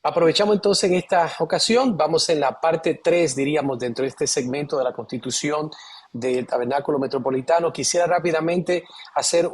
Aprovechamos entonces en esta ocasión, vamos en la parte 3, diríamos, dentro de este segmento de la Constitución del Tabernáculo Metropolitano. Quisiera rápidamente hacer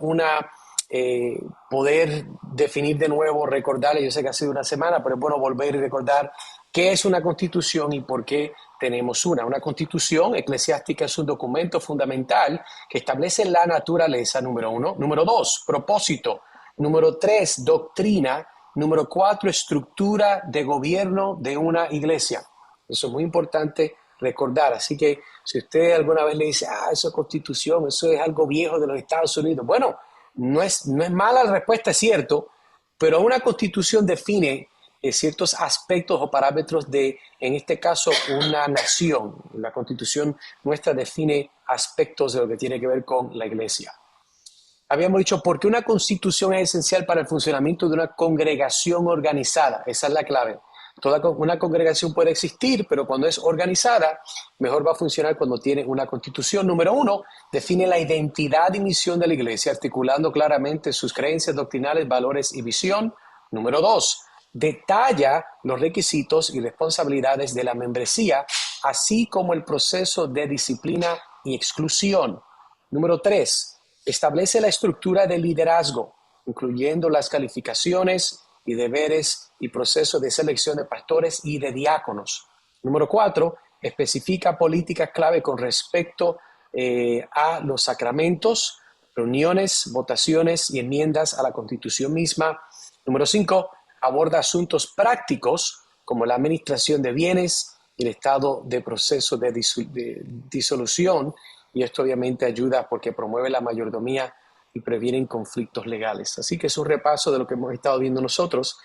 poder definir de nuevo, recordarle, yo sé que ha sido una semana, pero es bueno volver y recordar qué es una constitución y por qué tenemos una. Una constitución eclesiástica es un documento fundamental que establece la naturaleza, número uno. Número dos, propósito. Número tres, doctrina. Número cuatro, estructura de gobierno de una iglesia. Eso es muy importante recordar. Así que si usted alguna vez le dice, eso es constitución, eso es algo viejo de los Estados Unidos, bueno, no es mala la respuesta, es cierto, pero una constitución define ciertos aspectos o parámetros de, en este caso, una nación. La constitución nuestra define aspectos de lo que tiene que ver con la iglesia. Habíamos dicho, ¿por qué una constitución es esencial para el funcionamiento de una congregación organizada? Esa es la clave. Una congregación puede existir, pero cuando es organizada, mejor va a funcionar cuando tiene una constitución. Número uno, define la identidad y misión de la iglesia, articulando claramente sus creencias doctrinales, valores y visión. Número dos, detalla los requisitos y responsabilidades de la membresía, así como el proceso de disciplina y exclusión. Número tres, establece la estructura de liderazgo, incluyendo las calificaciones y deberes y proceso de selección de pastores y de diáconos. Número cuatro, especifica políticas clave con respecto a los sacramentos, reuniones, votaciones y enmiendas a la Constitución misma. Número cinco, aborda asuntos prácticos como la administración de bienes y el estado de proceso de disolución, y esto obviamente ayuda porque promueve la mayordomía y previenen conflictos legales. Así que es un repaso de lo que hemos estado viendo nosotros.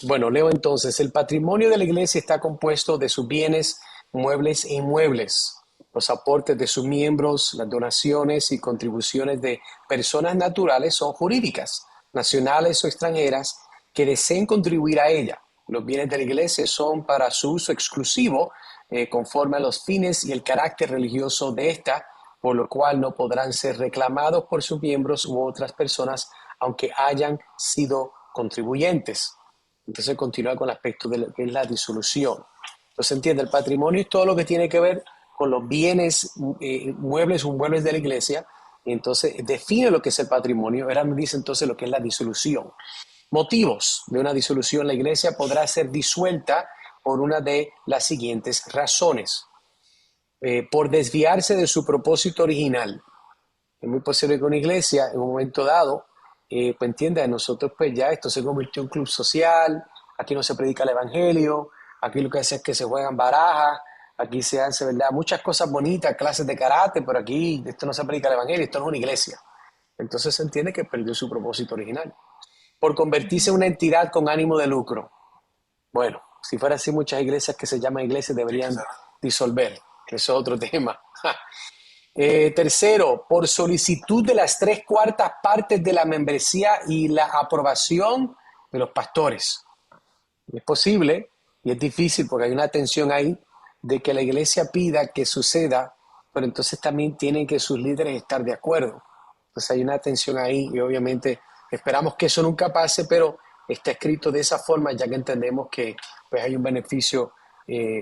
Bueno, leo entonces, el patrimonio de la iglesia está compuesto de sus bienes, muebles e inmuebles, los aportes de sus miembros, las donaciones y contribuciones de personas naturales o jurídicas, nacionales o extranjeras, que deseen contribuir a ella. Los bienes de la iglesia son para su uso exclusivo, conforme a los fines y el carácter religioso de esta, por lo cual no podrán ser reclamados por sus miembros u otras personas, aunque hayan sido contribuyentes. Entonces continúa con el aspecto de lo que es la disolución. Entonces entiende, el patrimonio es todo lo que tiene que ver con los bienes muebles o inmuebles de la iglesia. Y entonces define lo que es el patrimonio. Ahora me dice entonces lo que es la disolución. Motivos de una disolución: la iglesia podrá ser disuelta por una de las siguientes razones. Por desviarse de su propósito original. Es muy posible que una iglesia en un momento dado, pues entienda, nosotros pues ya esto se convirtió en un club social, aquí no se predica el evangelio, aquí lo que hace es que se juegan barajas, aquí se hace, ¿verdad?, muchas cosas bonitas, clases de karate, pero aquí esto no se predica el evangelio, esto no es una iglesia. Entonces se entiende que perdió su propósito original. Por convertirse en una entidad con ánimo de lucro. Bueno, si fuera así, muchas iglesias que se llaman iglesias deberían disolver, que eso es otro tema. Tercero, por solicitud de las 3/4 partes de la membresía y la aprobación de los pastores. Es posible, y es difícil porque hay una tensión ahí, de que la iglesia pida que suceda, pero entonces también tienen que sus líderes estar de acuerdo. Entonces hay una tensión ahí y obviamente esperamos que eso nunca pase, pero está escrito de esa forma ya que entendemos que pues, hay un beneficio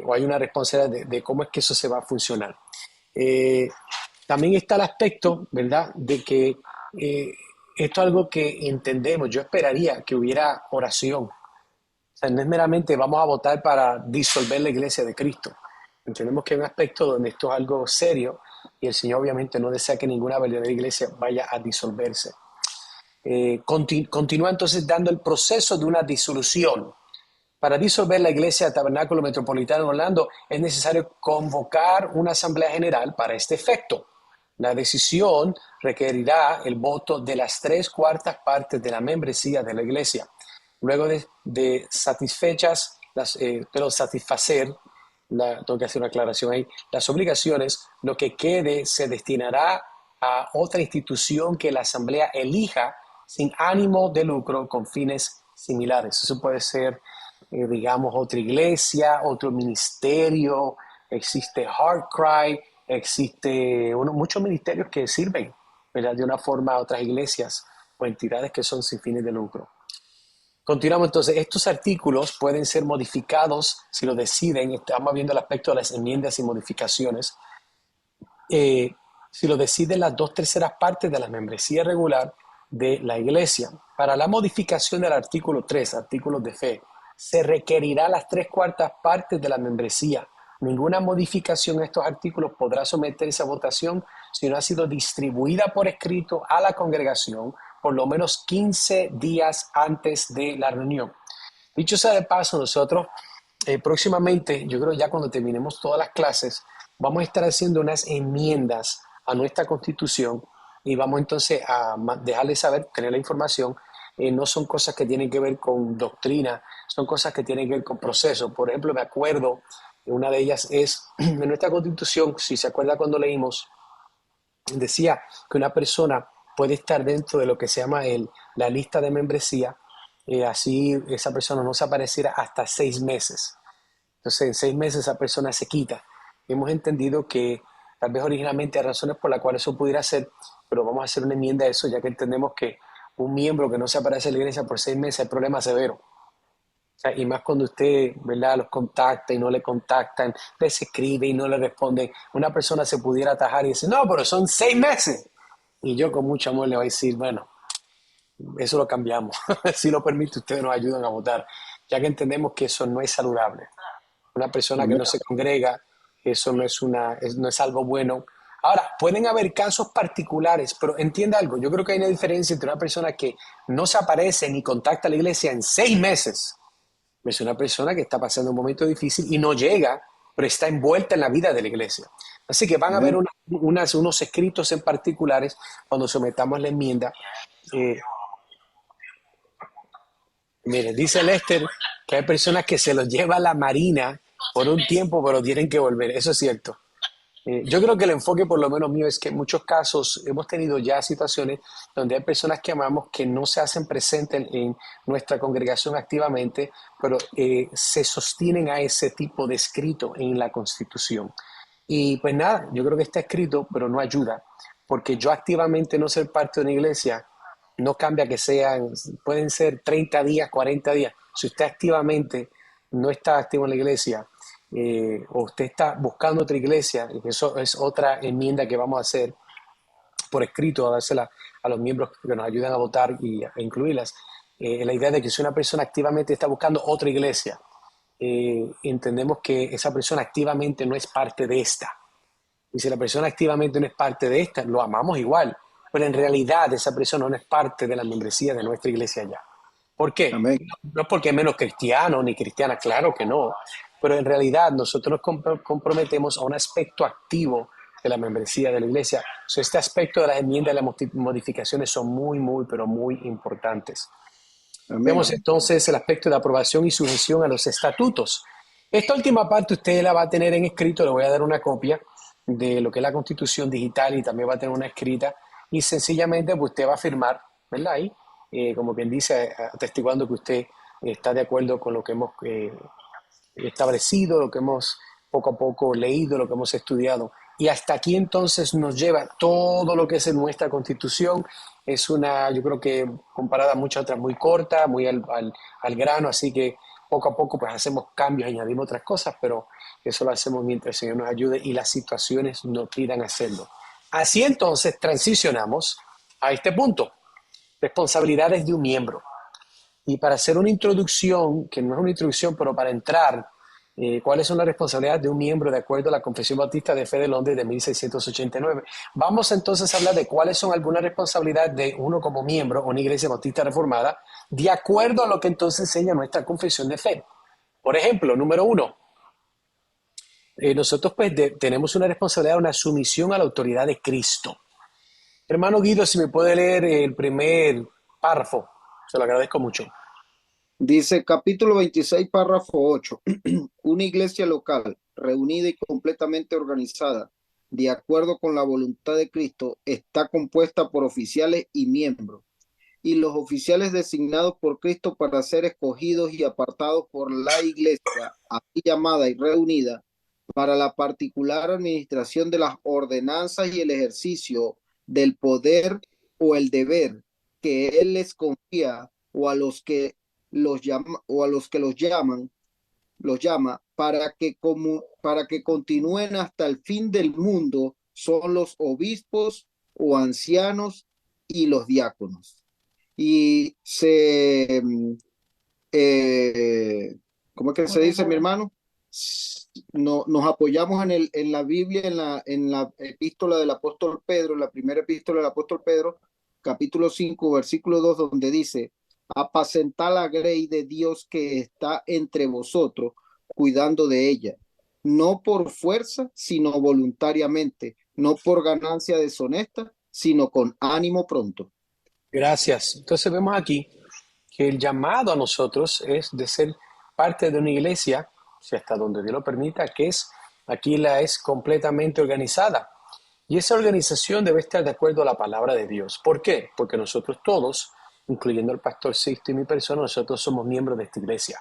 o hay una responsabilidad de cómo es que eso se va a funcionar. Eh, También está el aspecto, ¿verdad?, de que esto es algo que entendemos. Yo esperaría que hubiera oración. O sea, no es meramente vamos a votar para disolver la iglesia de Cristo. Entendemos que hay un aspecto donde esto es algo serio y el Señor obviamente no desea que ninguna verdadera iglesia vaya a disolverse. Continúa entonces dando el proceso de una disolución. Para disolver la iglesia Tabernáculo Metropolitano en Orlando es necesario convocar una asamblea general para este efecto. La decisión requerirá el voto de las 3/4 partes de la membresía de la iglesia. Luego de satisfacer, tengo que hacer una aclaración ahí, las obligaciones, lo que quede se destinará a otra institución que la asamblea elija sin ánimo de lucro con fines similares. Eso puede ser digamos, otra iglesia, otro ministerio, existe HeartCry, existe muchos ministerios que sirven, ¿verdad?, de una forma a otras iglesias o entidades que son sin fines de lucro. Continuamos entonces. Estos artículos pueden ser modificados si lo deciden. Estamos viendo el aspecto de las enmiendas y modificaciones. eh, si lo deciden las 2/3 partes de la membresía regular de la iglesia. Para la modificación del artículo 3, artículos de fe, se requerirá las 3/4 partes de la membresía. Ninguna modificación a estos artículos podrá someterse a votación si no ha sido distribuida por escrito a la congregación por lo menos 15 días antes de la reunión. Dicho sea de paso, nosotros próximamente, yo creo ya cuando terminemos todas las clases, vamos a estar haciendo unas enmiendas a nuestra constitución y vamos entonces a dejarles saber, tener la información. No son cosas que tienen que ver con doctrina, son cosas que tienen que ver con proceso. Por ejemplo, me acuerdo, una de ellas es, en nuestra constitución, si se acuerda cuando leímos, decía que una persona puede estar dentro de lo que se llama la lista de membresía, así esa persona no se apareciera hasta 6 meses. Entonces, en 6 meses esa persona se quita. Hemos entendido que tal vez originalmente hay razones por las cuales eso pudiera ser, pero vamos a hacer una enmienda a eso, ya que entendemos que un miembro que no se aparece en la iglesia por 6 meses es problema severo. O sea, y más cuando usted, ¿verdad?, los contacta y no le contactan, les escribe y no le responden. Una persona se pudiera atajar y decir, no, pero son 6 meses. Y yo con mucho amor le voy a decir, bueno, eso lo cambiamos. Si lo permite, ustedes nos ayudan a votar, ya que entendemos que eso no es saludable. Una persona que Amén. no se congrega, eso no es algo bueno. Ahora, pueden haber casos particulares, pero entienda algo, yo creo que hay una diferencia entre una persona que no se aparece ni contacta a la iglesia en 6 meses, es una persona que está pasando un momento difícil y no llega, pero está envuelta en la vida de la iglesia. Así que van a haber Amén. unos escritos en particulares cuando sometamos la enmienda. Eh, Mire, dice Lester que hay personas que se los lleva a la marina por un tiempo, pero tienen que volver. Eso es cierto. Yo creo que el enfoque, por lo menos mío, es que en muchos casos hemos tenido ya situaciones donde hay personas que amamos que no se hacen presentes en nuestra congregación activamente, pero se sostienen a ese tipo de escrito en la Constitución. Y pues nada, yo creo que está escrito, pero no ayuda, porque yo activamente no ser parte de una iglesia no cambia que sean, pueden ser 30 días, 40 días. Si usted activamente no está activo en la iglesia, o usted está buscando otra iglesia, y eso es otra enmienda que vamos a hacer por escrito, a dársela a los miembros que nos ayudan a votar y a incluirlas. La idea de que si una persona activamente está buscando otra iglesia, entendemos que esa persona activamente no es parte de esta. Y si la persona activamente no es parte de esta, lo amamos igual. Pero en realidad esa persona no es parte de la membresía de nuestra iglesia ya. ¿Por qué? Amén. No es porque es menos cristiano ni cristiana, claro que no. Pero en realidad nosotros nos comprometemos a un aspecto activo de la membresía de la iglesia. O sea, este aspecto de las enmiendas y las modificaciones son muy, muy, pero muy importantes. Amén. Vemos entonces el aspecto de aprobación y sujeción a los estatutos. Esta última parte usted la va a tener en escrito, le voy a dar una copia de lo que es la Constitución digital y también va a tener una escrita y sencillamente pues usted va a firmar, ¿verdad? Ahí, como quien dice, atestiguando que usted está de acuerdo con lo que hemos establecido, lo que hemos poco a poco leído, lo que hemos estudiado. Y hasta aquí entonces nos lleva todo lo que es en nuestra constitución. Es una, yo creo que comparada a muchas otras, muy corta, muy al grano, así que poco a poco pues hacemos cambios, añadimos otras cosas, pero eso lo hacemos mientras el Señor nos ayude y las situaciones nos pidan hacerlo. Así entonces transicionamos a este punto, responsabilidades de un miembro. Y para hacer una introducción, que no es una introducción, pero para entrar, cuáles son las responsabilidades de un miembro de acuerdo a la Confesión Bautista de Fe de Londres de 1689. Vamos entonces a hablar de cuáles son algunas responsabilidades de uno como miembro de una iglesia bautista reformada, de acuerdo a lo que entonces enseña nuestra Confesión de Fe. Por ejemplo, número uno, nosotros pues tenemos una responsabilidad, una sumisión a la autoridad de Cristo. Hermano Guido, si me puede leer el primer párrafo, se lo agradezco mucho. Dice capítulo 26, párrafo 8. Una iglesia local, reunida y completamente organizada, de acuerdo con la voluntad de Cristo, está compuesta por oficiales y miembros. Y los oficiales designados por Cristo para ser escogidos y apartados por la iglesia, así llamada y reunida, para la particular administración de las ordenanzas y el ejercicio del poder o el deber que Él les confía o a los que o a los que los llama para que continúen hasta el fin del mundo son los obispos o ancianos y los diáconos. Y eh, ¿cómo es que se dice, mi hermano? No, nos apoyamos en la Biblia, en la epístola del apóstol Pedro, en la primera epístola del apóstol Pedro, capítulo 5 versículo 2 donde dice, apacentad la grey de Dios que está entre vosotros, cuidando de ella, no por fuerza, sino voluntariamente, no por ganancia deshonesta, sino con ánimo pronto. Gracias. Entonces vemos aquí que el llamado a nosotros es de ser parte de una iglesia, si hasta donde Dios lo permita, que es, aquí la es completamente organizada. Y esa organización debe estar de acuerdo a la palabra de Dios. ¿Por qué? Porque nosotros todos, incluyendo el pastor Sixto y mi persona, nosotros somos miembros de esta iglesia.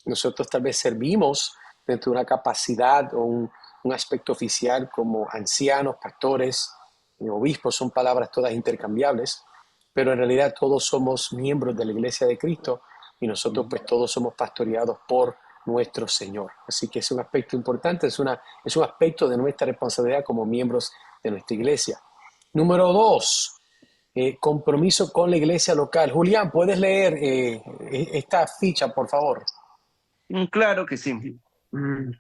Nosotros tal vez servimos dentro de una capacidad o un aspecto oficial como ancianos, pastores, obispos, son palabras todas intercambiables, pero en realidad todos somos miembros de la iglesia de Cristo y nosotros pues todos somos pastoreados por nuestro Señor. Así que es un aspecto importante, es un aspecto de nuestra responsabilidad como miembros de nuestra iglesia. Número 2, compromiso con la iglesia local. Julián, ¿puedes leer esta ficha, por favor? Claro que sí. Mm,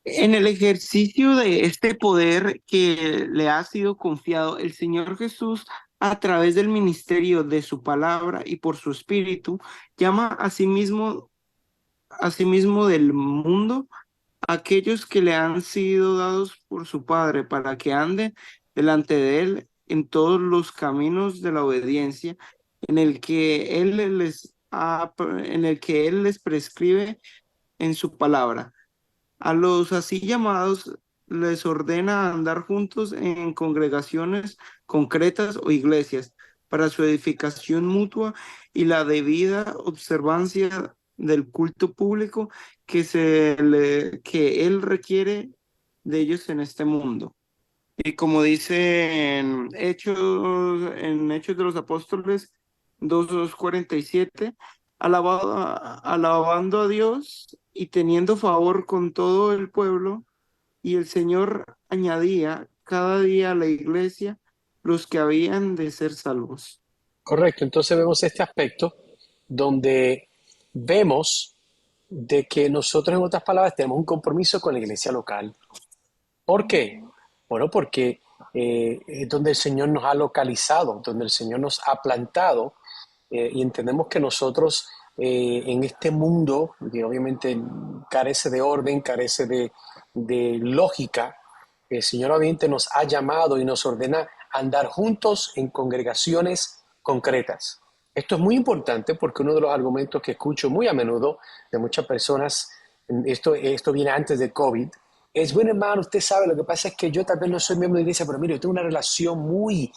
En el ejercicio de este poder que le ha sido confiado, el Señor Jesús, a través del ministerio de su palabra y por su espíritu, llama a sí mismo del mundo a aquellos que le han sido dados por su Padre para que anden delante de él en todos los caminos de la obediencia en el que él les prescribe en su palabra. A los así llamados les ordena andar juntos en congregaciones concretas o iglesias para su edificación mutua y la debida observancia del culto público que él requiere de ellos en este mundo. Y como dice en Hechos de los Apóstoles 2:47, alabando a Dios y teniendo favor con todo el pueblo, y el Señor añadía cada día a la iglesia los que habían de ser salvos. Correcto, entonces vemos este aspecto donde vemos de que nosotros, en otras palabras, tenemos un compromiso con la iglesia local. ¿Por qué? Bueno, porque es donde el Señor nos ha localizado, donde el Señor nos ha plantado, y entendemos que nosotros en este mundo, que obviamente carece de orden, carece de lógica, el Señor obviamente nos ha llamado y nos ordena andar juntos en congregaciones concretas. Esto es muy importante porque uno de los argumentos que escucho muy a menudo de muchas personas, esto viene antes de COVID, es, bueno, hermano, usted sabe, lo que pasa es que yo tal vez no soy miembro de la iglesia, pero mire, yo tengo una relación muy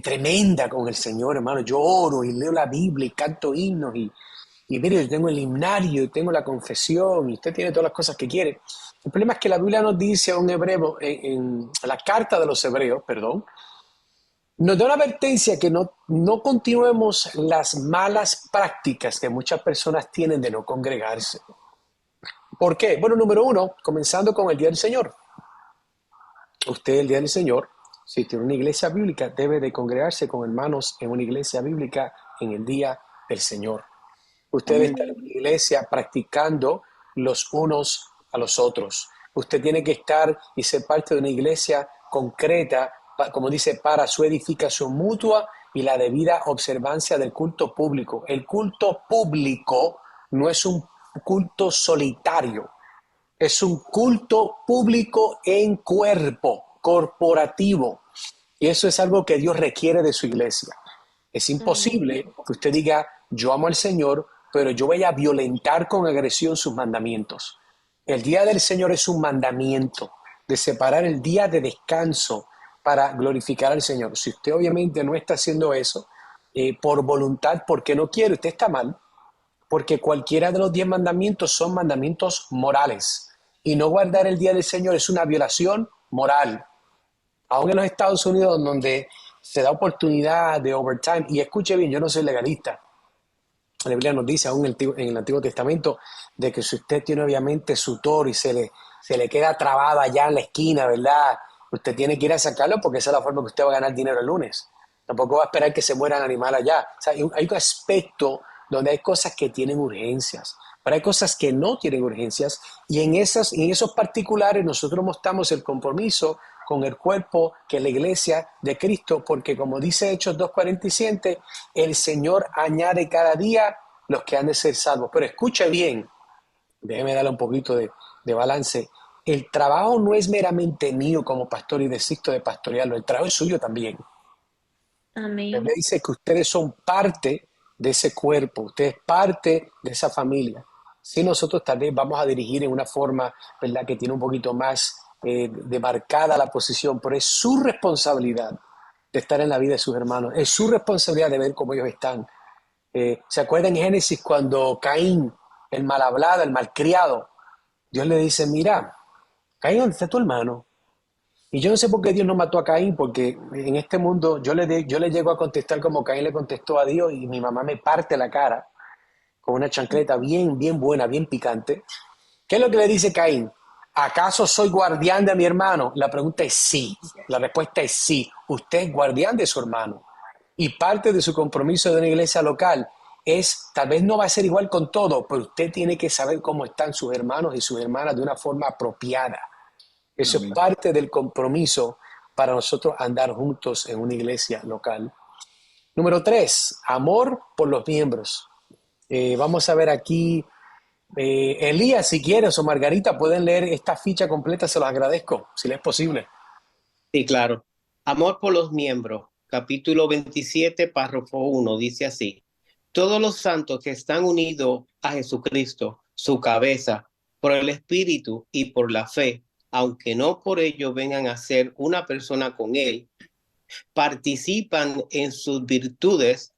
tremenda con el Señor, hermano. Yo oro y leo la Biblia y canto himnos y mire, yo tengo el himnario y tengo la confesión y usted tiene todas las cosas que quiere. El problema es que la Biblia nos dice a un hebreo, en la carta de los hebreos, perdón, nos da una advertencia que no continuemos las malas prácticas que muchas personas tienen de no congregarse. ¿Por qué? Bueno, número uno, comenzando con el Día del Señor. Usted el Día del Señor, si tiene una iglesia bíblica, debe de congregarse con hermanos en una iglesia bíblica en el Día del Señor. Usted debe estar en una iglesia practicando los unos a los otros. Usted tiene que estar y ser parte de una iglesia concreta, como dice, para su edificación mutua y la debida observancia del culto público. El culto público no es un culto solitario, es un culto público en cuerpo, corporativo. Y eso es algo que Dios requiere de su iglesia. Es imposible que usted diga, yo amo al Señor, pero yo voy a violentar con agresión sus mandamientos. El día del Señor es un mandamiento de separar el día de descanso para glorificar al Señor. Si usted obviamente no está haciendo eso por voluntad, porque no quiere, usted está mal, porque cualquiera de los 10 mandamientos son mandamientos morales. Y no guardar el día del Señor es una violación moral. Aún en los Estados Unidos, donde se da oportunidad de overtime, y escuche bien, yo no soy legalista, La Biblia nos dice, aún en el Antiguo Testamento, de que si usted tiene obviamente su toro y se le queda trabado allá en la esquina, ¿verdad? Usted tiene que ir a sacarlo porque esa es la forma que usted va a ganar dinero el lunes. Tampoco va a esperar que se muera el animal allá. O sea, hay un aspecto donde hay cosas que tienen urgencias, pero hay cosas que no tienen urgencias y en esos particulares nosotros mostramos el compromiso con el cuerpo que es la iglesia de Cristo, porque como dice Hechos 2:47, el Señor añade cada día los que han de ser salvos. Pero escuche bien, déjeme darle un poquito de balance. El trabajo no es meramente mío como pastor y desisto de pastorearlo, el trabajo es suyo también. La Biblia Amén. dice que ustedes son parte de ese cuerpo, ustedes parte de esa familia. Si nosotros tal vez vamos a dirigir en una forma, ¿verdad?, que tiene un poquito más demarcada la posición, pero es su responsabilidad de estar en la vida de sus hermanos, es su responsabilidad de ver cómo ellos están. ¿Se acuerdan en Génesis cuando Caín, el mal hablado, el malcriado, Dios le dice, mira, Caín, ¿dónde está tu hermano? Y yo no sé por qué Dios no mató a Caín, porque en este mundo yo le llego a contestar como Caín le contestó a Dios y mi mamá me parte la cara con una chancleta bien, bien buena, bien picante. ¿Qué es lo que le dice Caín? ¿Acaso soy guardián de mi hermano? La pregunta es sí. La respuesta es sí. Usted es guardián de su hermano. Y parte de su compromiso de una iglesia local es, tal vez no va a ser igual con todo, pero usted tiene que saber cómo están sus hermanos y sus hermanas de una forma apropiada. Eso es Amén. parte del compromiso para nosotros andar juntos en una iglesia local. Número 3, amor por los miembros. Vamos a ver aquí, Elías, si quieres, o Margarita, pueden leer esta ficha completa, se los agradezco, si les es posible. Sí, claro. Amor por los miembros. Capítulo 27, párrafo 1, dice así. Todos los santos que están unidos a Jesucristo, su cabeza, por el Espíritu y por la fe, aunque no por ello vengan a ser una persona con Él, participan en sus virtudes,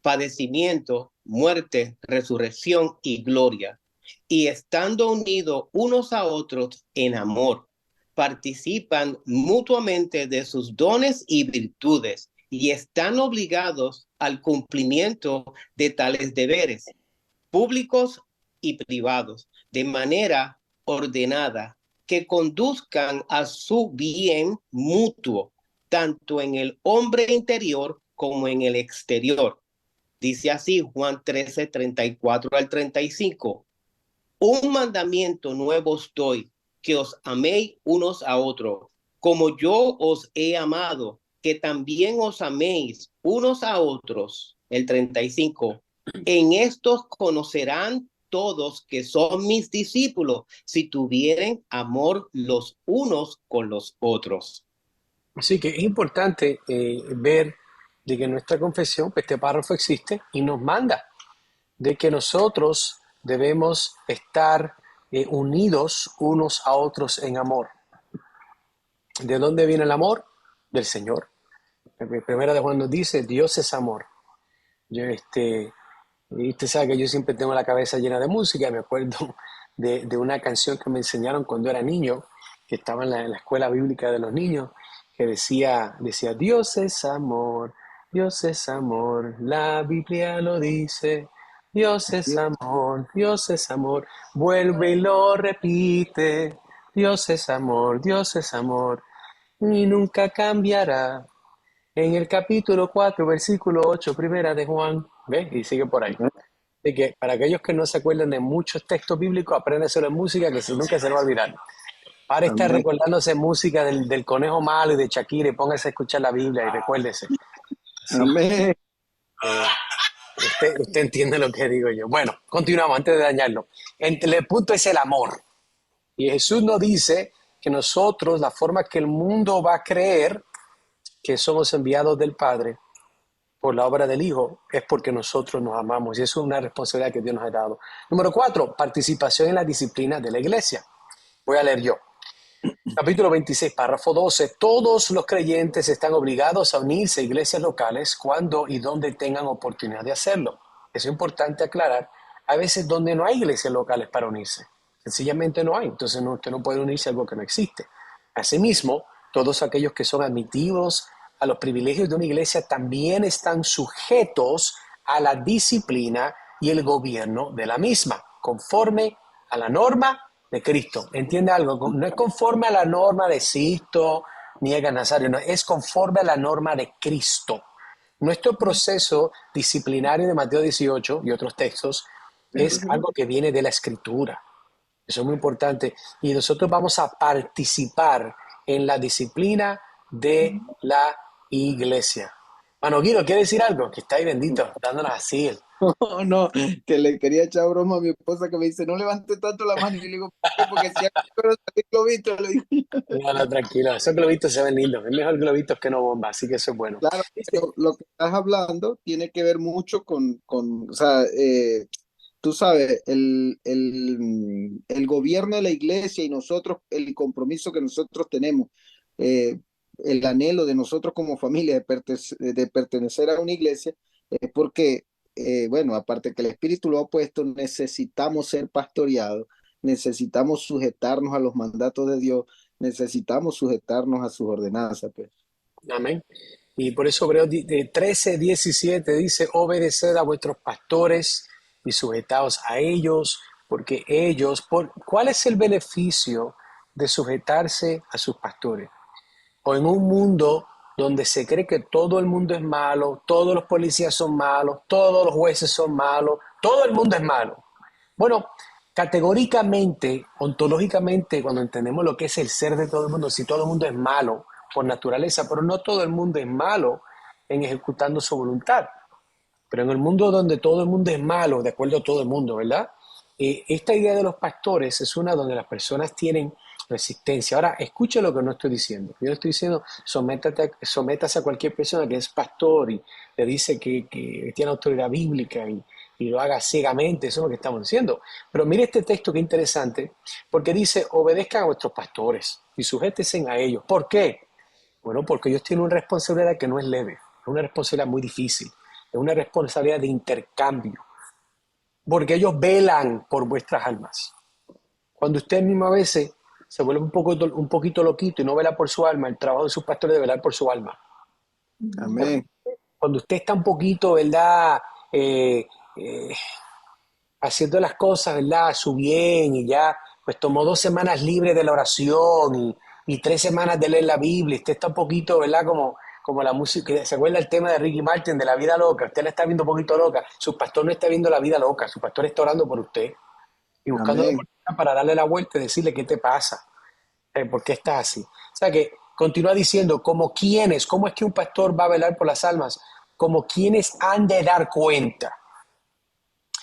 padecimiento, muerte, resurrección y gloria, y estando unidos unos a otros en amor, participan mutuamente de sus dones y virtudes y están obligados al cumplimiento de tales deberes, públicos y privados, de manera ordenada, que conduzcan a su bien mutuo, tanto en el hombre interior como en el exterior. Dice así Juan 13, 34 al 35. Un mandamiento nuevo os doy, que os améis unos a otros, como yo os he amado, que también os améis unos a otros. El 35. En estos conocerán todos que son mis discípulos, si tuvieren amor los unos con los otros. Así que es importante ver de que nuestra confesión, pues, este párrafo existe y nos manda de que nosotros debemos estar unidos unos a otros en amor. ¿De dónde viene el amor? Del Señor. Primera de Juan nos dice, Dios es amor. Yo, y usted sabe que yo siempre tengo la cabeza llena de música. Me acuerdo de una canción que me enseñaron cuando era niño, que estaba en la escuela bíblica de los niños, que decía, Dios es amor, la Biblia lo dice, Dios es amor, vuelve y lo repite, Dios es amor, y nunca cambiará. En el capítulo 4, versículo 8, primera de Juan, ¿ves? Y sigue por ahí. De que para aquellos que no se acuerdan de muchos textos bíblicos, apréndaselo en música que nunca se lo va a olvidar. Para estar Amén. recordándose música del Conejo Malo y de Shakira y póngase a escuchar la Biblia y recuérdese. Sí, Amén. usted entiende lo que digo yo. Bueno, continuamos antes de dañarlo. El punto es el amor. Y Jesús nos dice que nosotros, la forma que el mundo va a creer que somos enviados del Padre por la obra del Hijo, es porque nosotros nos amamos. Y eso es una responsabilidad que Dios nos ha dado. Número 4, participación en la disciplina de la iglesia. Voy a leer yo. Capítulo 26, párrafo 12. Todos los creyentes están obligados a unirse a iglesias locales cuando y donde tengan oportunidad de hacerlo. Es importante aclarar, a veces donde no hay iglesias locales para unirse. Sencillamente no hay. Entonces usted no puede unirse a algo que no existe. Asimismo, todos aquellos que son admitidos a los privilegios de una iglesia también están sujetos a la disciplina y el gobierno de la misma, conforme a la norma de Cristo. ¿Entiende algo? No es conforme a la norma de Sisto ni de Nazario, no, es conforme a la norma de Cristo. Nuestro proceso disciplinario de Mateo 18 y otros textos es algo que viene de la Escritura. Eso es muy importante. Y nosotros vamos a participar en la disciplina de la iglesia. Mano Guido, ¿quiere decir algo? Que está ahí bendito, dándonos así. No, no, que le quería echar broma a mi esposa que me dice, no levante tanto la mano. Y le digo, ¿por qué? Porque si acaso salir globito, le digo. No, no, tranquilo. Esos globitos se ven lindos. Es mejor globitos que no bomba, así que eso es bueno. Claro, Dice, pero lo que estás hablando tiene que ver mucho o sea, tú sabes, el gobierno de la iglesia y nosotros, el compromiso que nosotros tenemos, eh, el anhelo de nosotros como familia de pertenecer a una iglesia, es porque, bueno, aparte que el Espíritu lo ha puesto, necesitamos ser pastoreados, necesitamos sujetarnos a los mandatos de Dios, necesitamos sujetarnos a sus ordenanzas, pues. amén. Y por eso Hebreos 13:17 dice, obedeced a vuestros pastores y sujetaos a ellos, porque ¿cuál es el beneficio de sujetarse a sus pastores? O en un mundo donde se cree que todo el mundo es malo, todos los policías son malos, todos los jueces son malos, todo el mundo es malo. Bueno, categóricamente, ontológicamente, cuando entendemos lo que es el ser de todo el mundo, si todo el mundo es malo por naturaleza, pero no todo el mundo es malo en ejecutando su voluntad. Pero en el mundo donde todo el mundo es malo, de acuerdo a todo el mundo, ¿verdad? Esta idea de los pastores es una donde las personas tienen resistencia. Ahora, escuche lo que no estoy diciendo. Yo no estoy diciendo sométase a cualquier persona que es pastor y le dice que tiene autoridad bíblica y lo haga ciegamente, eso es lo que estamos diciendo. Pero mire este texto que interesante, porque dice, obedezcan a vuestros pastores y sujétense a ellos. ¿Por qué? Bueno, porque ellos tienen una responsabilidad que no es leve, es una responsabilidad muy difícil, es una responsabilidad de intercambio, porque ellos velan por vuestras almas. Cuando usted mismo a veces se vuelve un poquito loquito y no vela por su alma, el trabajo de sus pastores es velar por su alma. Amén. Cuando usted está un poquito, ¿verdad? Eh, eh, Haciendo las cosas, ¿verdad? A su bien y ya, pues tomó 2 semanas libres de la oración y 3 semanas de leer la Biblia. Usted está un poquito, ¿verdad? Como la música, ¿se acuerda el tema de Ricky Martin de la vida loca? Usted la está viendo un poquito loca. Su pastor no está viendo la vida loca, su pastor está orando por usted y buscando la Amén. oportunidad para darle la vuelta y decirle qué te pasa, por qué estás así. O sea que continúa diciendo, como quienes, ¿cómo es que un pastor va a velar por las almas? Como quienes han de dar cuenta.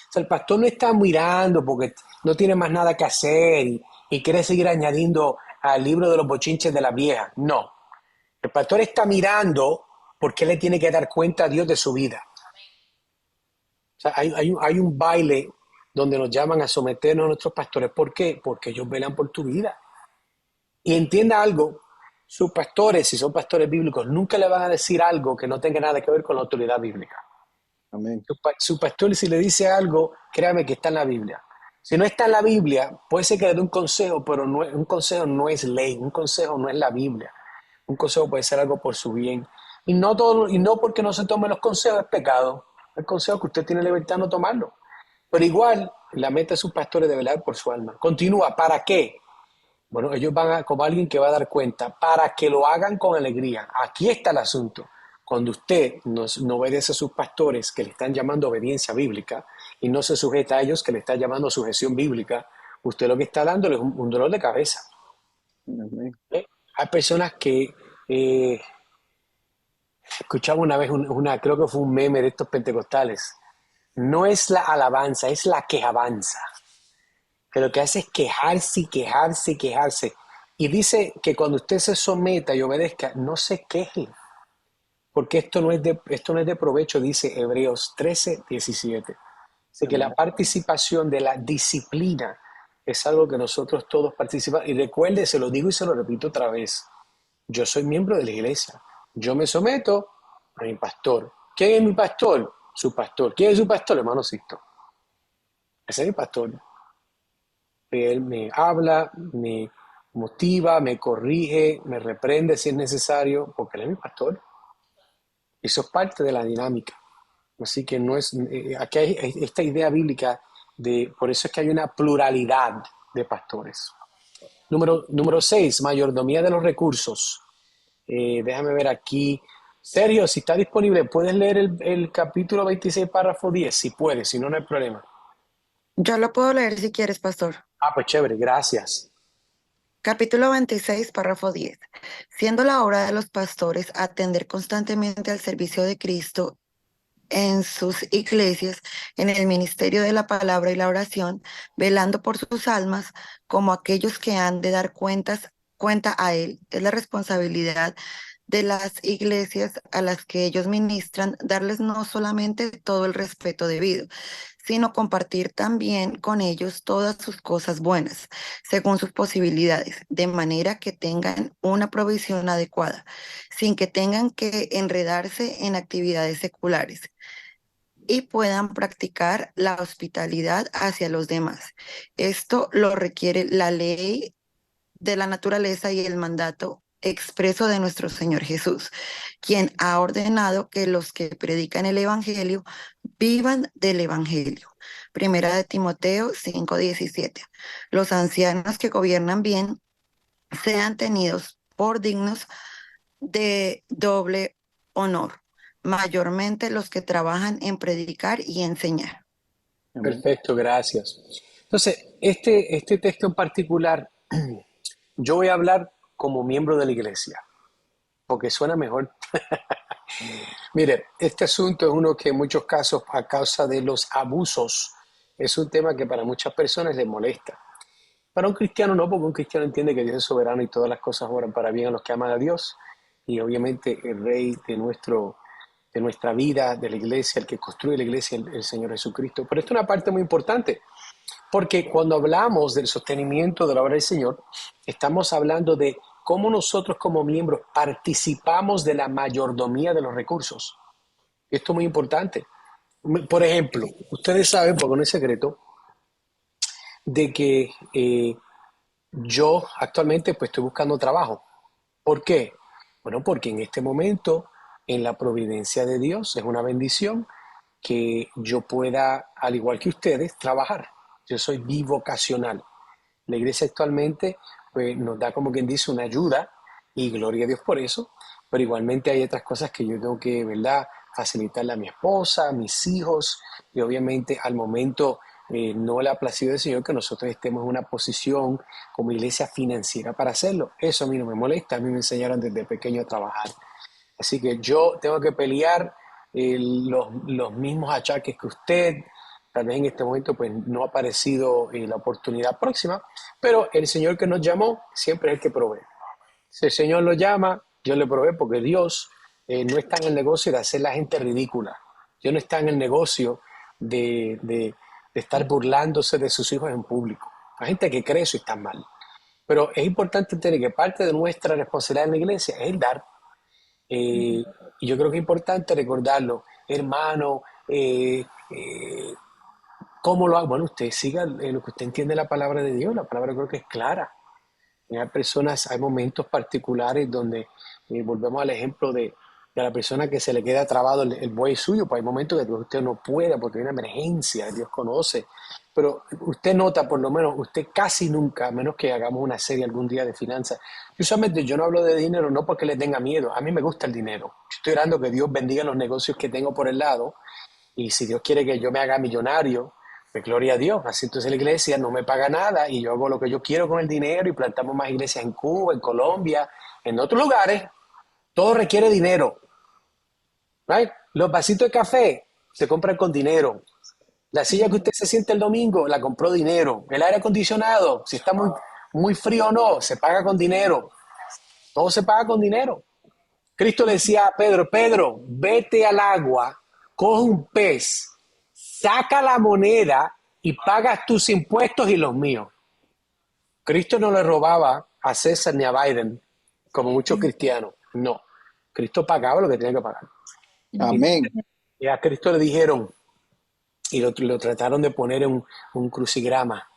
O sea, el pastor no está mirando porque no tiene más nada que hacer y quiere seguir añadiendo al libro de los bochinches de la vieja. No. El pastor está mirando porque le tiene que dar cuenta a Dios de su vida. O sea, hay un baile donde nos llaman a someternos a nuestros pastores. ¿Por qué? Porque ellos velan por tu vida. Y entienda algo, sus pastores, si son pastores bíblicos, nunca le van a decir algo que no tenga nada que ver con la autoridad bíblica. Amén. Su pastor, si le dice algo, créame que está en la Biblia. Si no está en la Biblia, puede ser que le dé un consejo, pero un consejo no es ley, un consejo no es la Biblia. Un consejo puede ser algo por su bien. Y no porque no se tomen los consejos es pecado. El consejo que usted tiene libertad de no tomarlo. Pero igual, la meta de sus pastores de velar por su alma. Continúa, ¿para qué? Bueno, ellos van como alguien que va a dar cuenta, para que lo hagan con alegría. Aquí está el asunto. Cuando usted no obedece a sus pastores que le están llamando obediencia bíblica y no se sujeta a ellos que le están llamando sujeción bíblica, usted lo que está dándole es un dolor de cabeza. Amén. ¿Eh? Hay personas que escuchaba una vez creo que fue un meme de estos pentecostales. No es la alabanza, es la quejabanza. Que lo que hace es quejarse y quejarse y quejarse. Y dice que cuando usted se someta y obedezca, no se queje, porque esto no es de provecho, dice Hebreos 13:17. Así que la Amén. participación de la disciplina es algo que nosotros todos participamos. Y recuerde, se lo digo y se lo repito otra vez, yo soy miembro de la iglesia. Yo me someto a mi pastor. ¿Quién es mi pastor? Su pastor. ¿Quién es su pastor? Hermano Sisto. Ese es mi pastor. Él me habla, me motiva, me corrige, me reprende si es necesario, porque Él es mi pastor. Eso es parte de la dinámica. Así que no es, aquí hay esta idea bíblica por eso es que hay una pluralidad de pastores. Número 6, mayordomía de los recursos. Déjame ver aquí. Sergio, si está disponible, ¿puedes leer el capítulo 26, párrafo 10? Si puedes, si no, no hay problema. Yo lo puedo leer si quieres, pastor. Pues chévere, gracias. Capítulo 26, párrafo 10. Siendo la obra de los pastores atender constantemente al servicio de Cristo en sus iglesias, en el ministerio de la palabra y la oración, velando por sus almas, como aquellos que han de dar cuenta a Él. Es la responsabilidad de las iglesias a las que ellos ministran, darles no solamente todo el respeto debido, sino compartir también con ellos todas sus cosas buenas, según sus posibilidades, de manera que tengan una provisión adecuada, sin que tengan que enredarse en actividades seculares y puedan practicar la hospitalidad hacia los demás. Esto lo requiere la ley de la naturaleza y el mandato expreso de nuestro Señor Jesús, quien ha ordenado que los que predican el Evangelio vivan del Evangelio. Primera de Timoteo 5:17. Los ancianos que gobiernan bien sean tenidos por dignos de doble honor, mayormente los que trabajan en predicar y enseñar. Perfecto, gracias. Entonces, este texto en particular, yo voy a hablar como miembro de la iglesia, porque suena mejor. Mire, este asunto es uno que en muchos casos, a causa de los abusos, es un tema que para muchas personas les molesta. Para un cristiano no, porque un cristiano entiende que Dios es soberano y todas las cosas obran para bien a los que aman a Dios. Y obviamente el rey de nuestra vida, de la iglesia, el que construye la iglesia, el Señor Jesucristo. Pero esto es una parte muy importante, porque cuando hablamos del sostenimiento de la obra del Señor, estamos hablando de cómo nosotros como miembros participamos de la mayordomía de los recursos. Esto es muy importante. Por ejemplo, ustedes saben, porque no es secreto, de que yo actualmente pues estoy buscando trabajo. ¿Por qué? Bueno, porque en este momento, en la providencia de Dios, es una bendición que yo pueda, al igual que ustedes, trabajar. Yo soy bivocacional. La iglesia actualmente pues, nos da, como quien dice, una ayuda y gloria a Dios por eso, pero igualmente hay otras cosas que yo tengo que, ¿verdad?, facilitarle a mi esposa, a mis hijos, y obviamente al momento no le ha placido al Señor que nosotros estemos en una posición como iglesia financiera para hacerlo. Eso a mí no me molesta, a mí me enseñaron desde pequeño a trabajar. Así que yo tengo que pelear los mismos achaques que usted. Tal vez en este momento pues no ha aparecido la oportunidad próxima, pero el Señor que nos llamó siempre es el que provee. Si el Señor lo llama, Dios le provee, porque Dios no está en el negocio de hacer la gente ridícula. Dios no está en el negocio de estar burlándose de sus hijos en público. Hay gente que cree eso y está mal. Pero es importante entender que parte de nuestra responsabilidad en la iglesia es el dar. Y yo creo que es importante recordarlo. Hermano, ¿cómo lo hago? Bueno, usted siga lo que usted entiende de la palabra de Dios. La palabra creo que es clara. Hay personas, hay momentos particulares donde volvemos al ejemplo de la persona que se le queda trabado el buey suyo, pues hay momentos que usted no puede porque hay una emergencia, Dios conoce, pero usted nota, por lo menos, usted casi nunca, a menos que hagamos una serie algún día de finanzas, usualmente yo no hablo de dinero no porque le tenga miedo, a mí me gusta el dinero, yo estoy orando que Dios bendiga los negocios que tengo por el lado, y si Dios quiere que yo me haga millonario, pues gloria a Dios. Así entonces la iglesia no me paga nada y yo hago lo que yo quiero con el dinero y plantamos más iglesias en Cuba, en Colombia, en otros lugares. Todo requiere dinero. ¿Right? Los vasitos de café se compran con dinero. La silla que usted se siente el domingo la compró dinero. El aire acondicionado, si está muy frío o no, se paga con dinero. Todo se paga con dinero. Cristo le decía a Pedro, Pedro, vete al agua, coge un pez, saca la moneda y pagas tus impuestos y los míos. Cristo no le robaba a César ni a Biden, como muchos cristianos. No. Cristo pagaba lo que tenía que pagar. Amén. Y a Cristo le dijeron, y lo trataron de poner en un crucigrama.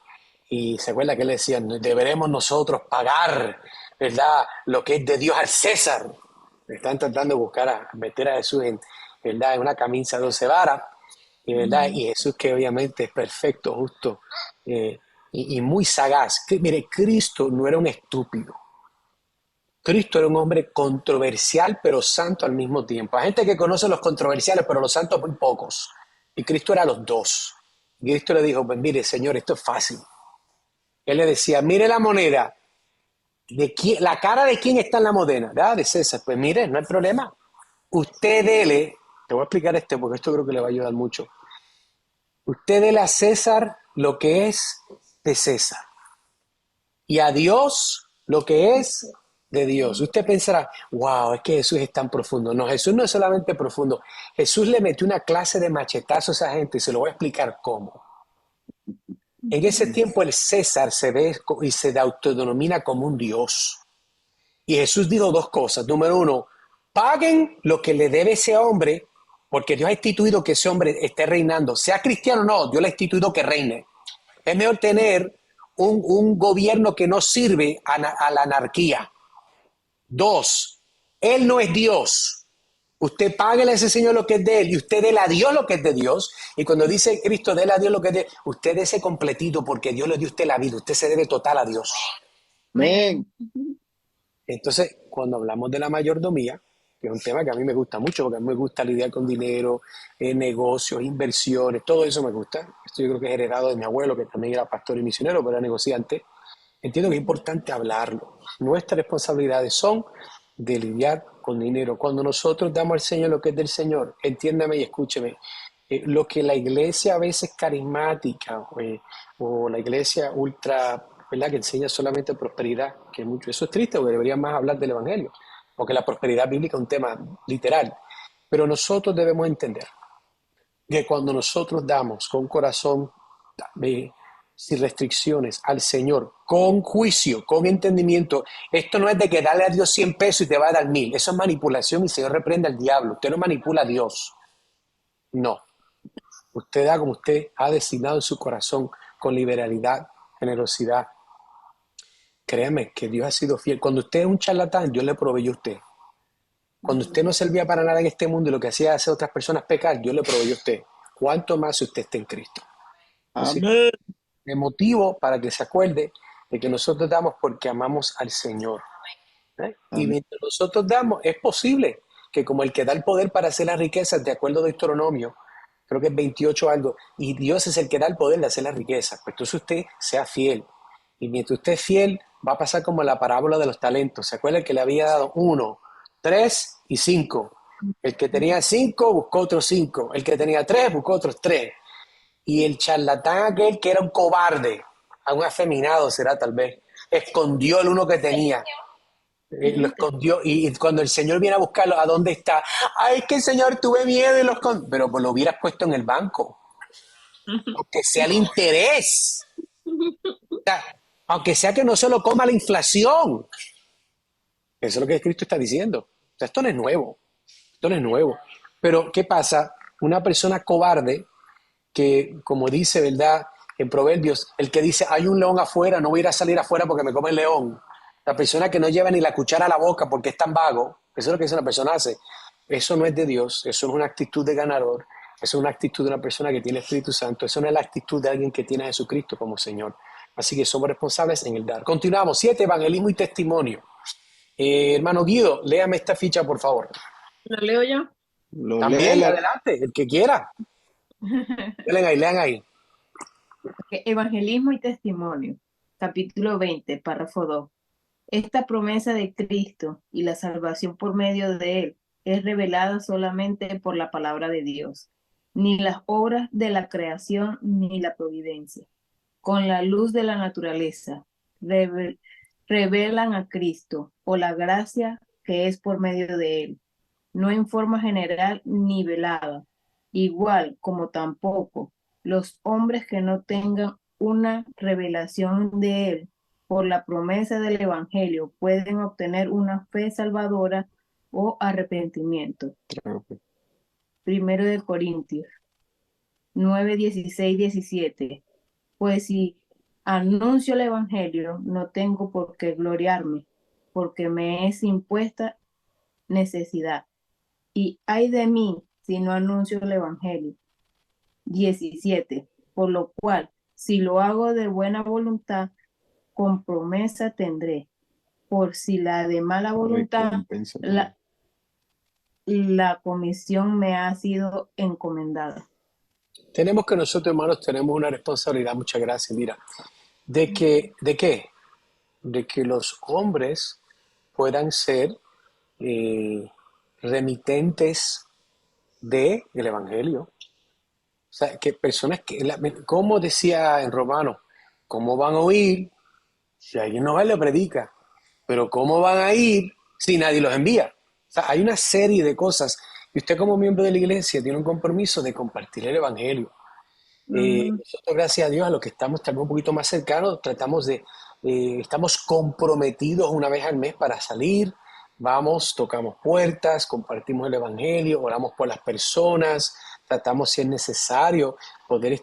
Y se acuerda que le decían, deberemos nosotros pagar, ¿verdad?, lo que es de Dios al César. Están tratando de buscar a meter a Jesús ¿verdad? En una camisa de 12 varas, y ¿verdad? Y Jesús que obviamente es perfecto, justo y muy sagaz. Mire, Cristo no era un estúpido. Cristo era un hombre controversial, pero santo al mismo tiempo. Hay gente que conoce los controversiales, pero los santos muy pocos. Y Cristo era los dos. Y Cristo le dijo, pues mire, Señor, esto es fácil. Él le decía, mire la moneda. ¿La cara de quién está en la moneda? Ah, de César. Pues mire, no hay problema. Usted dele, te voy a explicar esto porque esto creo que le va a ayudar mucho. Usted dele a César lo que es de César y a Dios lo que es de Dios. Usted pensará, wow, es que Jesús es tan profundo. No, Jesús no es solamente profundo. Jesús le metió una clase de machetazos a esa gente y se lo voy a explicar cómo. En ese tiempo el César se ve y se autodenomina como un Dios. Y Jesús dijo dos cosas. Número uno, paguen lo que le debe ese hombre, porque Dios ha instituido que ese hombre esté reinando. Sea cristiano o no, Dios le ha instituido que reine. Es mejor tener un gobierno que no sirve a la anarquía. Dos, Él no es Dios. Usted páguele a ese Señor lo que es de Él y usted déle a Dios lo que es de Dios. Y cuando dice Cristo, déle a Dios lo que es de Él, usted dése completito porque Dios le dio a usted la vida. Usted se debe total a Dios. Amén. Entonces, cuando hablamos de la mayordomía, que es un tema que a mí me gusta mucho, porque a mí me gusta lidiar con dinero, negocios, inversiones, todo eso me gusta. Esto yo creo que es heredado de mi abuelo, que también era pastor y misionero, pero era negociante. Entiendo que es importante hablarlo. Nuestras responsabilidades son de lidiar con dinero. Cuando nosotros damos al Señor lo que es del Señor, entiéndame y escúcheme, lo que la iglesia a veces carismática o la iglesia ultra, ¿verdad? Que enseña solamente prosperidad, que mucho, eso es triste porque deberían más hablar del Evangelio, porque la prosperidad bíblica es un tema literal. Pero nosotros debemos entender que cuando nosotros damos con corazón sin restricciones al Señor, con juicio, con entendimiento, esto no es de que dale a Dios 100 pesos y te va a dar 1000, eso es manipulación y el Señor reprende al diablo, usted no manipula a Dios, no, usted da como usted ha designado en su corazón, con liberalidad, generosidad. Créame que Dios ha sido fiel. Cuando usted es un charlatán, Dios le proveyó a usted. Cuando usted no servía para nada en este mundo y lo que hacía hacer a otras personas pecar, Dios le proveyó a usted. ¿Cuánto más si usted está en Cristo? Amén. De motivo para que se acuerde de que nosotros damos porque amamos al Señor. Y mientras nosotros damos, es posible que como el que da el poder para hacer las riquezas, de acuerdo a Deuteronomio, creo que es 28 algo, y Dios es el que da el poder de hacer las riquezas, pues entonces usted sea fiel. Y mientras usted es fiel, va a pasar como la parábola de los talentos. ¿Se acuerda que le había dado 1, 3 y 5? El que tenía 5 buscó otros 5. El que tenía 3 buscó otros 3. Y el charlatán aquel que era un cobarde, a un afeminado será tal vez, escondió el uno que tenía. Lo escondió y cuando el Señor viene a buscarlo, ¿a dónde está? Ay, es que el Señor tuve miedo y lo escondió. Pero pues lo hubieras puesto en el banco. Aunque sea el interés. O sea, aunque sea que no se lo coma la inflación. Eso es lo que Cristo está diciendo. O sea, esto no es nuevo. Esto no es nuevo. Pero, ¿qué pasa? Una persona cobarde que, como dice, ¿verdad? En Proverbios, el que dice, hay un león afuera, no voy a ir a salir afuera porque me come el león. La persona que no lleva ni la cuchara a la boca porque es tan vago, eso es lo que esa persona hace. Eso no es de Dios, eso no es una actitud de ganador, eso es una actitud de una persona que tiene Espíritu Santo, eso no es la actitud de alguien que tiene a Jesucristo como Señor. Así que somos responsables en el dar. Continuamos, 7, evangelismo y testimonio. Hermano Guido, léame esta ficha, por favor. ¿Lo leo yo? También, adelante, el que quiera. Lean ahí. Evangelismo y testimonio, capítulo 20, párrafo 2. Esta promesa de Cristo y la salvación por medio de Él es revelada solamente por la palabra de Dios, ni las obras de la creación ni la providencia. Con la luz de la naturaleza, revelan a Cristo o la gracia que es por medio de Él, no en forma general ni velada, igual como tampoco los hombres que no tengan una revelación de Él por la promesa del Evangelio pueden obtener una fe salvadora o arrepentimiento. Primero de Corintios 9, 16, 17. Pues si anuncio el Evangelio, no tengo por qué gloriarme, porque me es impuesta necesidad. Y ay de mí si no anuncio el Evangelio. 17. Por lo cual, si lo hago de buena voluntad, con promesa tendré. Por si la de mala voluntad, Recompensa. la comisión me ha sido encomendada. Tenemos que nosotros, hermanos, tenemos una responsabilidad, muchas gracias, mira, ¿de qué? De que los hombres puedan ser eh, remitentes del Evangelio. O sea, que personas como decía en Romano, ¿cómo van a oír si alguien no va y le predica? Pero ¿cómo van a ir si nadie los envía? O sea, hay una serie de cosas y usted como miembro de la iglesia tiene un compromiso de compartir el Evangelio. Nosotros, gracias a Dios, a los que estamos también un poquito más cercanos, estamos comprometidos una vez al mes para salir, vamos, tocamos puertas, compartimos el Evangelio, oramos por las personas, tratamos, si es necesario, poder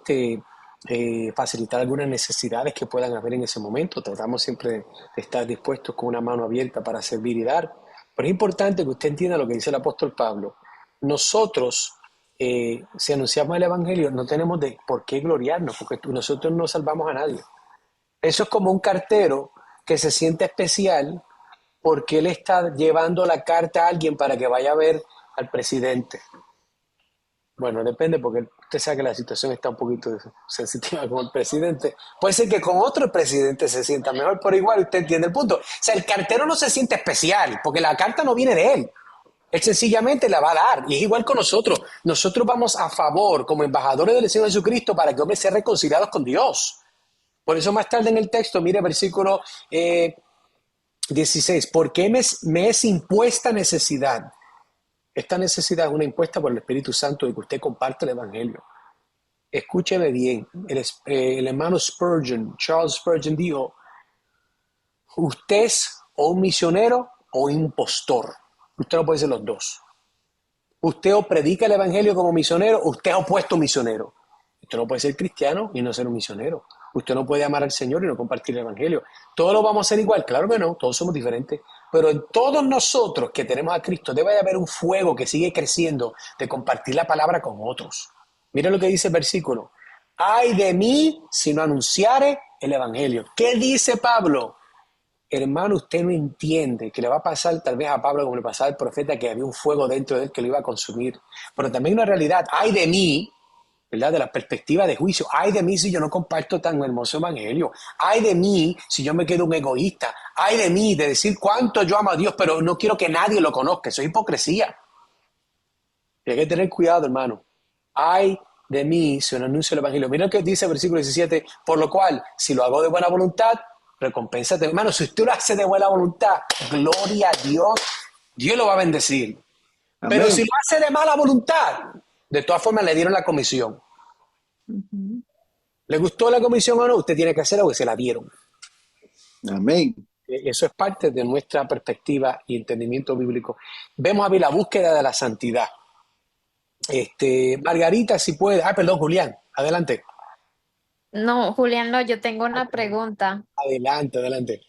facilitar algunas necesidades que puedan haber en ese momento. Tratamos siempre de estar dispuestos con una mano abierta para servir y dar. Pero es importante que usted entienda lo que dice el apóstol Pablo. Nosotros, si anunciamos el Evangelio, no tenemos por qué gloriarnos, porque nosotros no salvamos a nadie. Eso es como un cartero que se siente especial porque él está llevando la carta a alguien para que vaya a ver al presidente. Bueno, depende, porque usted sabe que la situación está un poquito sensitiva con el presidente. Puede ser que con otro presidente se sienta mejor, pero igual usted entiende el punto. O sea, el cartero no se siente especial, porque la carta no viene de él. Él sencillamente la va a dar. Y es igual con nosotros. Nosotros vamos a favor, como embajadores del Señor Jesucristo, para que hombres sean reconciliados con Dios. Por eso más tarde en el texto, mire versículo 16. ¿Por qué me es impuesta necesidad? Esta necesidad es una impuesta por el Espíritu Santo de que usted comparte el Evangelio. Escúcheme bien. El hermano Spurgeon, Charles Spurgeon, dijo: usted es o un misionero o un impostor. Usted no puede ser los dos. Usted o predica el Evangelio como misionero, o usted es opuesto misionero. Usted no puede ser cristiano y no ser un misionero. Usted no puede amar al Señor y no compartir el Evangelio. ¿Todos lo vamos a hacer igual? Claro que no, todos somos diferentes. Pero en todos nosotros que tenemos a Cristo debe de haber un fuego que sigue creciendo de compartir la palabra con otros. Mira lo que dice el versículo. Ay de mí si no anunciare el Evangelio. ¿Qué dice Pablo? Hermano, usted no entiende que le va a pasar tal vez a Pablo como le pasaba al profeta, que había un fuego dentro de él que lo iba a consumir. Pero también una realidad, ay de mí, ¿verdad? De la perspectiva de juicio. Ay de mí si yo no comparto tan hermoso evangelio. Ay de mí si yo me quedo un egoísta. Ay de mí de decir cuánto yo amo a Dios, pero no quiero que nadie lo conozca. Eso es hipocresía. Y hay que tener cuidado, hermano. Ay de mí si no anuncio el evangelio. Mira lo que dice el versículo 17. Por lo cual, si lo hago de buena voluntad, recompénsate. Hermano, si usted lo hace de buena voluntad, gloria a Dios, Dios lo va a bendecir. Amén. Pero si lo hace de mala voluntad, de todas formas le dieron la comisión. ¿Le gustó la comisión o no? Usted tiene que hacer algo que se la dieron. Amén. Eso es parte de nuestra perspectiva y entendimiento bíblico. Vemos a ver la búsqueda de la santidad. Margarita, si puede. Perdón, Julián, adelante. No, Julián, no, yo tengo una pregunta. Adelante.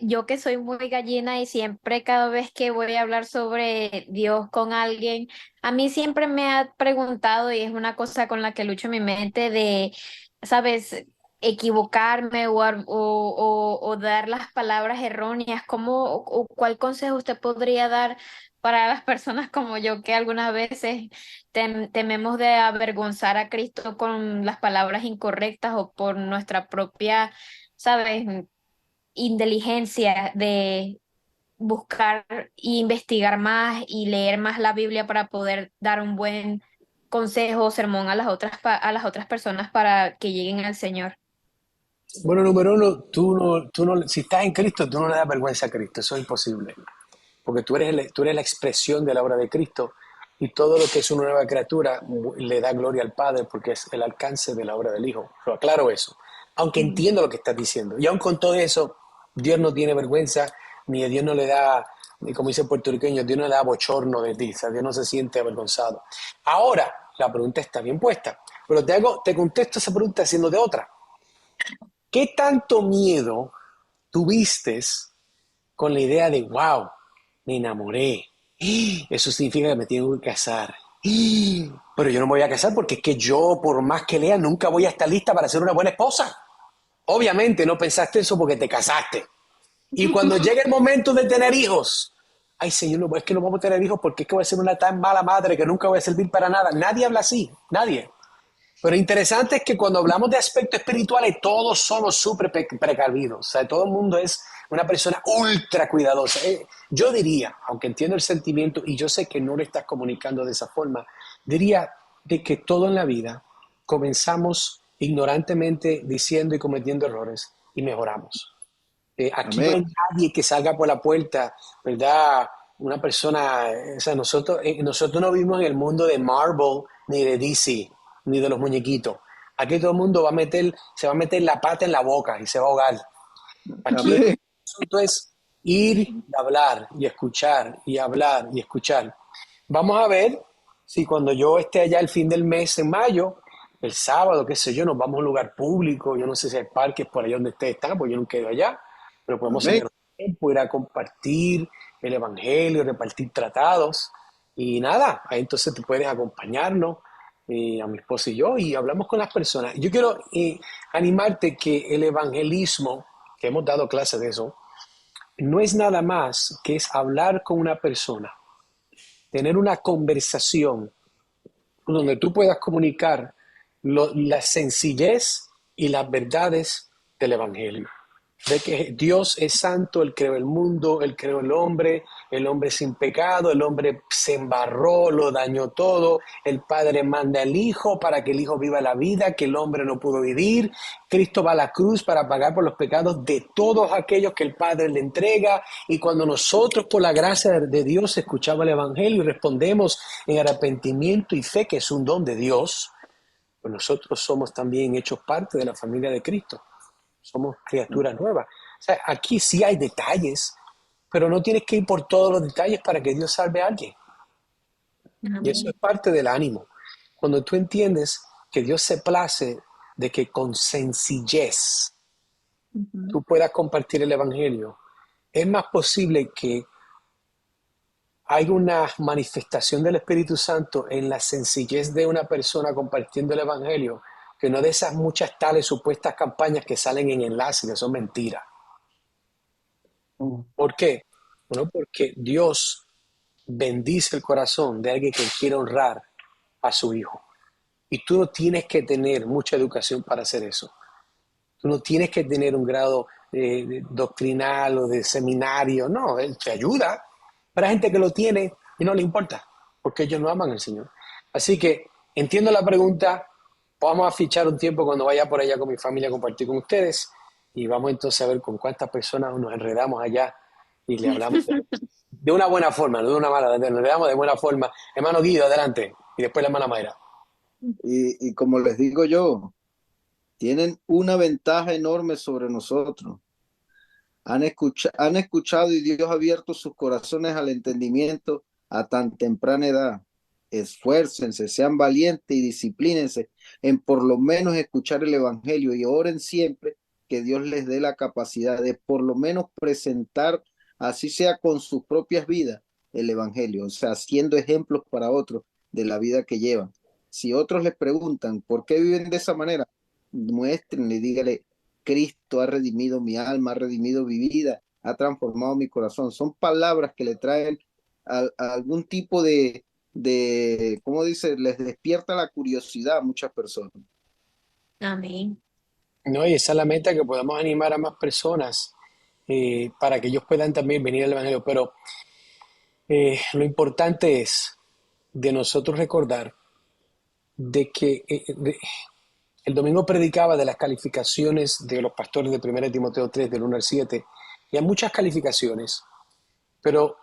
Yo que soy muy gallina y siempre cada vez que voy a hablar sobre Dios con alguien, a mí siempre me ha preguntado y es una cosa con la que lucho en mi mente de, ¿sabes? Equivocarme o dar las palabras erróneas. ¿O cuál consejo usted podría dar para las personas como yo que algunas veces tememos de avergonzar a Cristo con las palabras incorrectas o por nuestra propia, ¿sabes? Inteligencia de buscar e investigar más y leer más la Biblia para poder dar un buen consejo o sermón a a las otras personas para que lleguen al Señor? Bueno, número uno, si estás en Cristo, tú no le das vergüenza a Cristo. Eso es imposible. Porque tú eres la expresión de la obra de Cristo y todo lo que es una nueva criatura le da gloria al Padre porque es el alcance de la obra del Hijo. Pero aclaro eso. Aunque entiendo lo que estás diciendo. Y aun con todo eso, Dios no tiene vergüenza, ni a Dios no le da, como dice el puertorriqueño, Dios no le da bochorno de ti. O sea, Dios no se siente avergonzado. Ahora, la pregunta está bien puesta. Pero te contesto esa pregunta haciéndote otra. ¿Qué tanto miedo tuviste con la idea de, wow, me enamoré, Eso significa que me tengo que casar. Pero yo no me voy a casar porque es que yo, por más que lea, nunca voy a estar lista para ser una buena esposa. Obviamente no pensaste eso porque te casaste. Y cuando llegue el momento de tener hijos, ay Señor, no, es que no vamos a tener hijos porque es que voy a ser una tan mala madre que nunca voy a servir para nada. Nadie habla así, nadie. Pero interesante es que cuando hablamos de aspectos espirituales, todos somos súper precavidos. O sea, todo el mundo es una persona ultra cuidadosa. Yo diría, aunque entiendo el sentimiento y yo sé que no lo estás comunicando de esa forma, diría de que todo en la vida comenzamos ignorantemente diciendo y cometiendo errores y mejoramos. Aquí no Amén. hay nadie que salga por la puerta, ¿verdad? Una persona, o sea, nosotros no vivimos en el mundo de Marvel, ni de DC, ni de los muñequitos. Aquí todo el mundo se va a meter la pata en la boca y se va a ahogar. Aquí el Amén. asunto es ir y hablar y escuchar y hablar y escuchar. Vamos a ver si cuando yo esté allá el fin del mes, en mayo, el sábado, qué sé yo, nos vamos a un lugar público. Yo no sé si hay parques por allá donde ustedes están, porque yo nunca he ido allá, pero podemos Amén. sacar un tiempo, ir a compartir el evangelio, repartir tratados. Y nada, ahí entonces tú puedes acompañarnos, a mi esposa y yo, y hablamos con las personas. Yo quiero animarte que el evangelismo, que hemos dado clases de eso, no es nada más que es hablar con una persona, tener una conversación donde tú puedas comunicar la sencillez y las verdades del Evangelio. De que Dios es santo, Él creó el mundo, Él creó el hombre sin pecado, el hombre se embarró, lo dañó todo, el Padre manda al Hijo para que el Hijo viva la vida que el hombre no pudo vivir, Cristo va a la cruz para pagar por los pecados de todos aquellos que el Padre le entrega, y cuando nosotros por la gracia de Dios escuchamos el Evangelio y respondemos en arrepentimiento y fe, que es un don de Dios, pues nosotros somos también hechos parte de la familia de Cristo. Somos criaturas nuevas. O sea, aquí sí hay detalles, pero no tienes que ir por todos los detalles para que Dios salve a alguien. Y eso es Amén. parte del ánimo. Cuando tú entiendes que Dios se place de que con sencillez Ujú. tú puedas compartir el Evangelio, es más posible que haya una manifestación del Espíritu Santo en la sencillez de una persona compartiendo el Evangelio, que no de esas muchas tales supuestas campañas que salen en enlace, que son mentiras. ¿Por qué? Bueno, porque Dios bendice el corazón de alguien que quiere honrar a su hijo. Y tú no tienes que tener mucha educación para hacer eso. Tú no tienes que tener un grado doctrinal o de seminario. No, Él te ayuda. Pero hay gente que lo tiene y no le importa, porque ellos no aman al Señor. Así que entiendo la pregunta. Vamos a fichar un tiempo cuando vaya por allá con mi familia a compartir con ustedes. Y vamos entonces a ver con cuántas personas nos enredamos allá y le hablamos de una buena forma, no de una mala, nos enredamos de buena forma. Hermano Guido, adelante. Y después la hermana Mayra. Y como les digo yo, tienen una ventaja enorme sobre nosotros. Han escuchado y Dios ha abierto sus corazones al entendimiento a tan temprana edad. Esfuércense, sean valientes y disciplínense en por lo menos escuchar el Evangelio y oren siempre que Dios les dé la capacidad de por lo menos presentar, así sea con sus propias vidas, el Evangelio, o sea, siendo ejemplos para otros de la vida que llevan. Si otros les preguntan por qué viven de esa manera, muéstrenle, dígale, Cristo ha redimido mi alma, ha redimido mi vida, ha transformado mi corazón. Son palabras que le traen a algún tipo ¿cómo dice? Les despierta la curiosidad a muchas personas. Amén. No, y esa es la meta, que podamos animar a más personas para que ellos puedan también venir al Evangelio. Pero lo importante es de nosotros recordar de que el domingo predicaba de las calificaciones de los pastores de 1 Timoteo 3, del 1 al 7, y hay muchas calificaciones, pero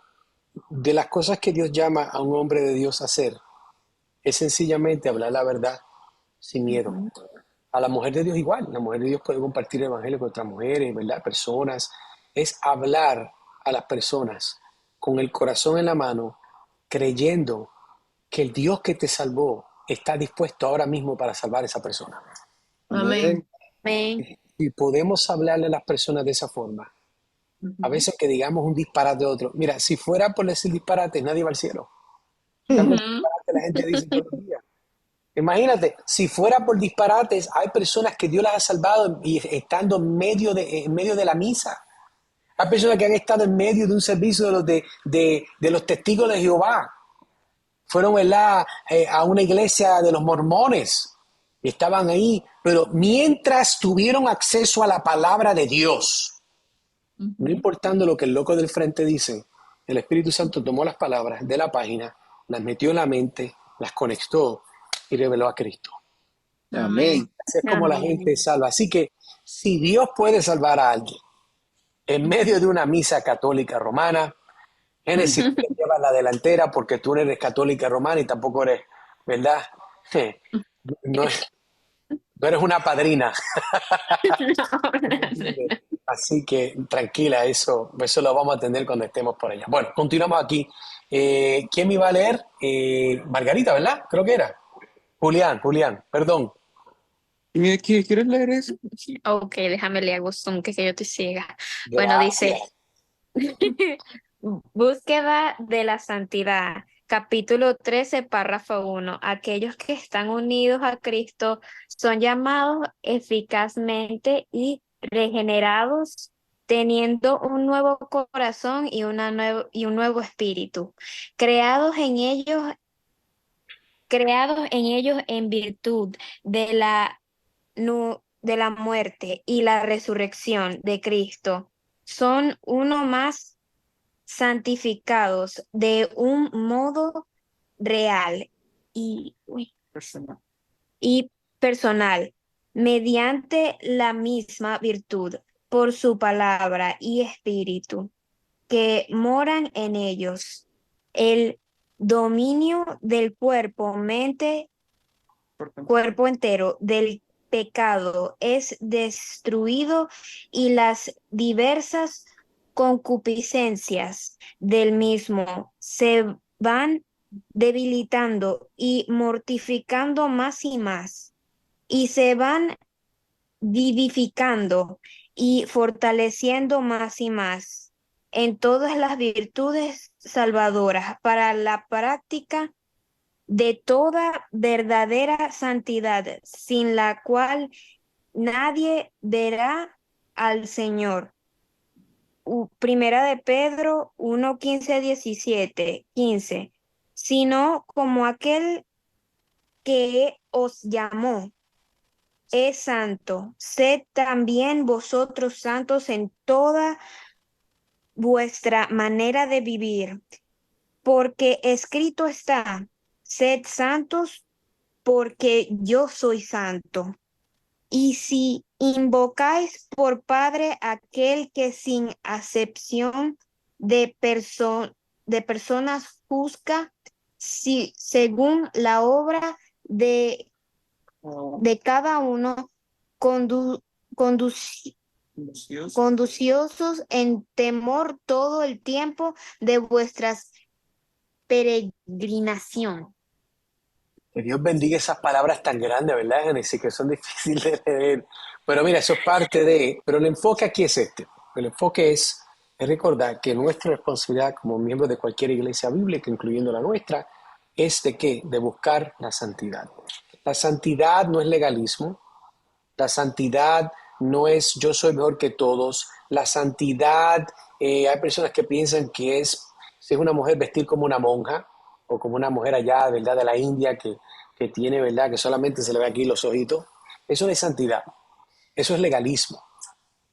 de las cosas que Dios llama a un hombre de Dios a hacer, es sencillamente hablar la verdad sin miedo. Ujú. A la mujer de Dios igual, la mujer de Dios puede compartir el evangelio con otras mujeres, ¿verdad? Personas. Es hablar a las personas con el corazón en la mano, creyendo que el Dios que te salvó está dispuesto ahora mismo para salvar a esa persona. Amén. Amén. Amén. Y podemos hablarle a las personas de esa forma, A Ujú, veces que digamos un disparate de otro. Mira, si fuera por decir disparate, nadie va al cielo. Tanto Ujú. disparate la gente dice todos los días. Imagínate, si fuera por disparates, hay personas que Dios las ha salvado y estando en medio de la misa. Hay personas que han estado en medio de un servicio de los testigos de Jehová. Fueron, ¿verdad? A una iglesia de los mormones y estaban ahí, pero mientras tuvieron acceso a la palabra de Dios, no ujú. importando lo que el loco del frente dice, el Espíritu Santo tomó las palabras de la página, las metió en la mente, las conectó y reveló a Cristo. Amén. Amén. Así es como la gente Amén. es salva. Así que si Dios puede salvar a alguien en medio de una misa católica romana, Génesis te lleva la delantera porque tú no eres católica romana y tampoco eres, ¿verdad? No, no eres una padrina. Así que tranquila, eso lo vamos a atender cuando estemos por allá. Bueno, continuamos aquí. ¿Quién me iba a leer? Margarita, ¿verdad? Creo que era. Julián, perdón. ¿Quieres leer eso? Ok, déjame leer Gustón, que yo te siga. Bueno, dice, Gracias. búsqueda de la santidad. Capítulo 13, párrafo 1. Aquellos que están unidos a Cristo son llamados eficazmente y regenerados, teniendo un nuevo corazón y un nuevo espíritu, creados en ellos, creados en ellos en virtud de de la muerte y la resurrección de Cristo. Son uno más santificados de un modo real Personal. y personal, mediante la misma virtud, por su palabra y espíritu, que moran en ellos. El dominio del cuerpo entero del pecado es destruido y las diversas concupiscencias del mismo se van debilitando y mortificando más y más, y se van vivificando y fortaleciendo más y más en todas las virtudes salvadoras para la práctica de toda verdadera santidad, sin la cual nadie verá al Señor. Primera de Pedro 1:15-17, sino como aquel que os llamó es santo, sed también vosotros santos en toda vuestra manera de vivir, porque escrito está, sed santos porque yo soy santo. Y si invocáis por Padre aquel que sin acepción de personas juzga, si, según la obra de cada uno, condu, conduci- conduciosos en temor todo el tiempo de vuestras peregrinación. Que Dios bendiga esas palabras tan grandes, ¿verdad, Génesis? Que son difíciles de leer. Pero mira, eso es parte de... Pero el enfoque aquí es este. El enfoque es recordar que nuestra responsabilidad como miembros de cualquier iglesia bíblica, incluyendo la nuestra, es de qué? De buscar la santidad. La santidad no es legalismo. La santidad no es yo soy mejor que todos. La santidad, hay personas que piensan que es, si es una mujer, vestir como una monja o como una mujer allá, ¿verdad? De la India que tiene, ¿verdad? Que solamente se le ve aquí los ojitos. Eso no es santidad, eso es legalismo.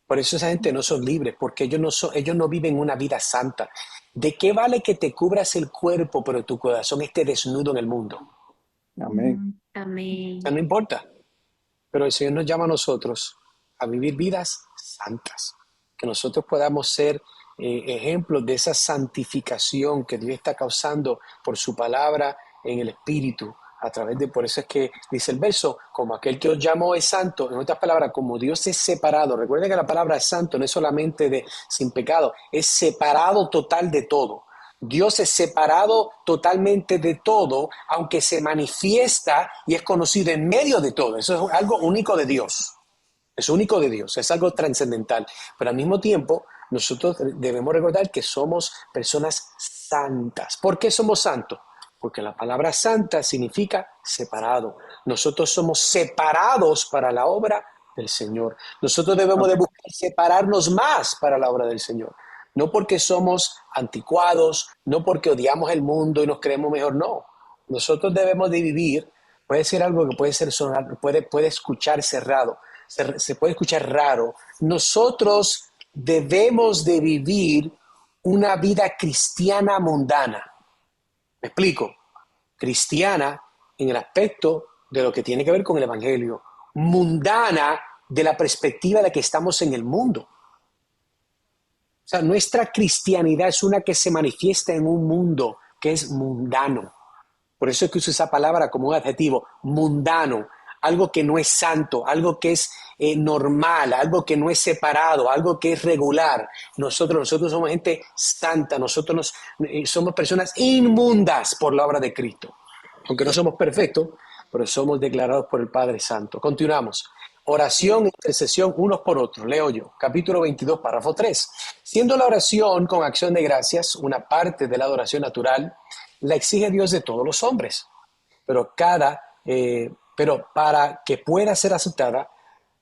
Por eso esa gente no son libres, porque ellos no viven una vida santa. ¿De qué vale que te cubras el cuerpo, pero tu corazón esté desnudo en el mundo? O Amén. sea, Amén. no importa. Pero el Señor nos llama a nosotros a vivir vidas santas, que nosotros podamos ser ejemplos de esa santificación que Dios está causando por su palabra en el Espíritu, a través de, por eso es que dice el verso, como aquel que os llamó es santo, en otras palabras, como Dios es separado. Recuerden que la palabra es santo no es solamente de sin pecado, es separado total de todo. Dios es separado totalmente de todo, aunque se manifiesta y es conocido en medio de todo. Eso es algo único de Dios. Es único de Dios, es algo trascendental. Pero al mismo tiempo, Nosotros debemos recordar que somos personas santas. ¿Por qué somos santos? Porque la palabra santa significa separado. Nosotros somos separados para la obra del Señor. Nosotros debemos de buscar separarnos más para la obra del Señor. No porque somos anticuados, no porque odiamos el mundo y nos creemos mejor, no. Nosotros debemos de vivir, puede ser algo que puede ser sonar, puede escucharse raro, se puede escuchar raro. Nosotros debemos de vivir una vida cristiana mundana. Me explico. Cristiana en el aspecto de lo que tiene que ver con el evangelio. Mundana de la perspectiva de que estamos en el mundo. O sea, nuestra cristianidad es una que se manifiesta en un mundo que es mundano. Por eso es que uso esa palabra como un adjetivo, mundano. Algo que no es santo, algo que es normal, algo que no es separado, algo que es regular. Nosotros somos gente santa, nosotros somos personas inmundas por la obra de Cristo. Aunque no somos perfectos, pero somos declarados por el Padre Santo. Continuamos. Oración e intercesión unos por otros. Leo yo, capítulo 22, párrafo 3. Siendo la oración con acción de gracias una parte de la adoración natural, la exige Dios de todos los hombres. Pero para que pueda ser aceptada,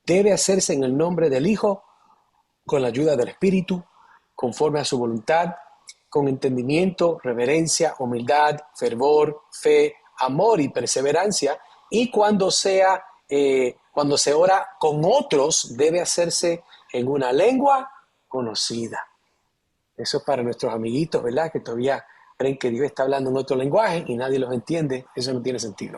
debe hacerse en el nombre del Hijo, con la ayuda del Espíritu, conforme a su voluntad, con entendimiento, reverencia, humildad, fervor, fe, amor y perseverancia. Y cuando se ora con otros, debe hacerse en una lengua conocida. Eso es para nuestros amiguitos, ¿verdad? Que todavía creen que Dios está hablando en otro lenguaje y nadie los entiende. Eso no tiene sentido.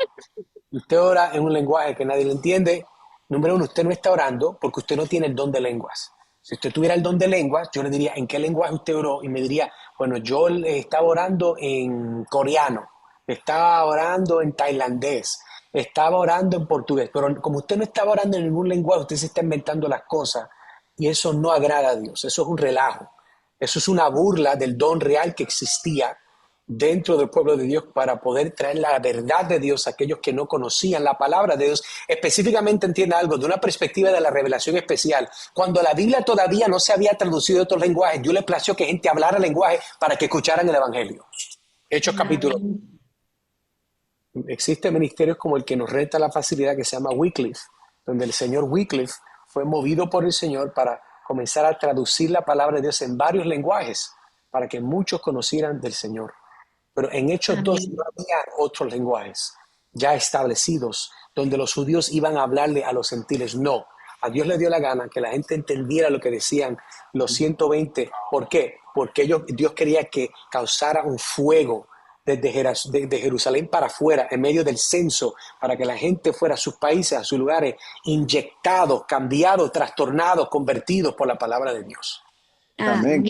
Usted ora en un lenguaje que nadie le entiende. Número uno, usted no está orando porque usted no tiene el don de lenguas. Si usted tuviera el don de lenguas, yo le diría, ¿en qué lenguaje usted oró? Y me diría, bueno, yo estaba orando en coreano, estaba orando en tailandés, estaba orando en portugués. Pero como usted no estaba orando en ningún lenguaje, usted se está inventando las cosas. Y eso no agrada a Dios, eso es un relajo. Eso es una burla del don real que existía dentro del pueblo de Dios para poder traer la verdad de Dios a aquellos que no conocían la palabra de Dios. Específicamente, entienda algo, de una perspectiva de la revelación especial. Cuando la Biblia todavía no se había traducido a otros lenguajes, Dios le plació que gente hablara lenguaje para que escucharan el evangelio. Hechos capítulo. Existen ministerios como el que nos renta la facilidad, que se llama Wycliffe, donde el señor Wycliffe fue movido por el Señor para comenzar a traducir la palabra de Dios en varios lenguajes para que muchos conocieran del Señor. Pero en Hechos 2 no había otros lenguajes ya establecidos donde los judíos iban a hablarle a los gentiles. No, a Dios le dio la gana que la gente entendiera lo que decían los 120. ¿Por qué? Porque Dios quería que causara un fuego desde Jerusalén para afuera, en medio del censo, para que la gente fuera a sus países, a sus lugares, inyectados, cambiados, trastornados, convertidos por la palabra de Dios. Amén.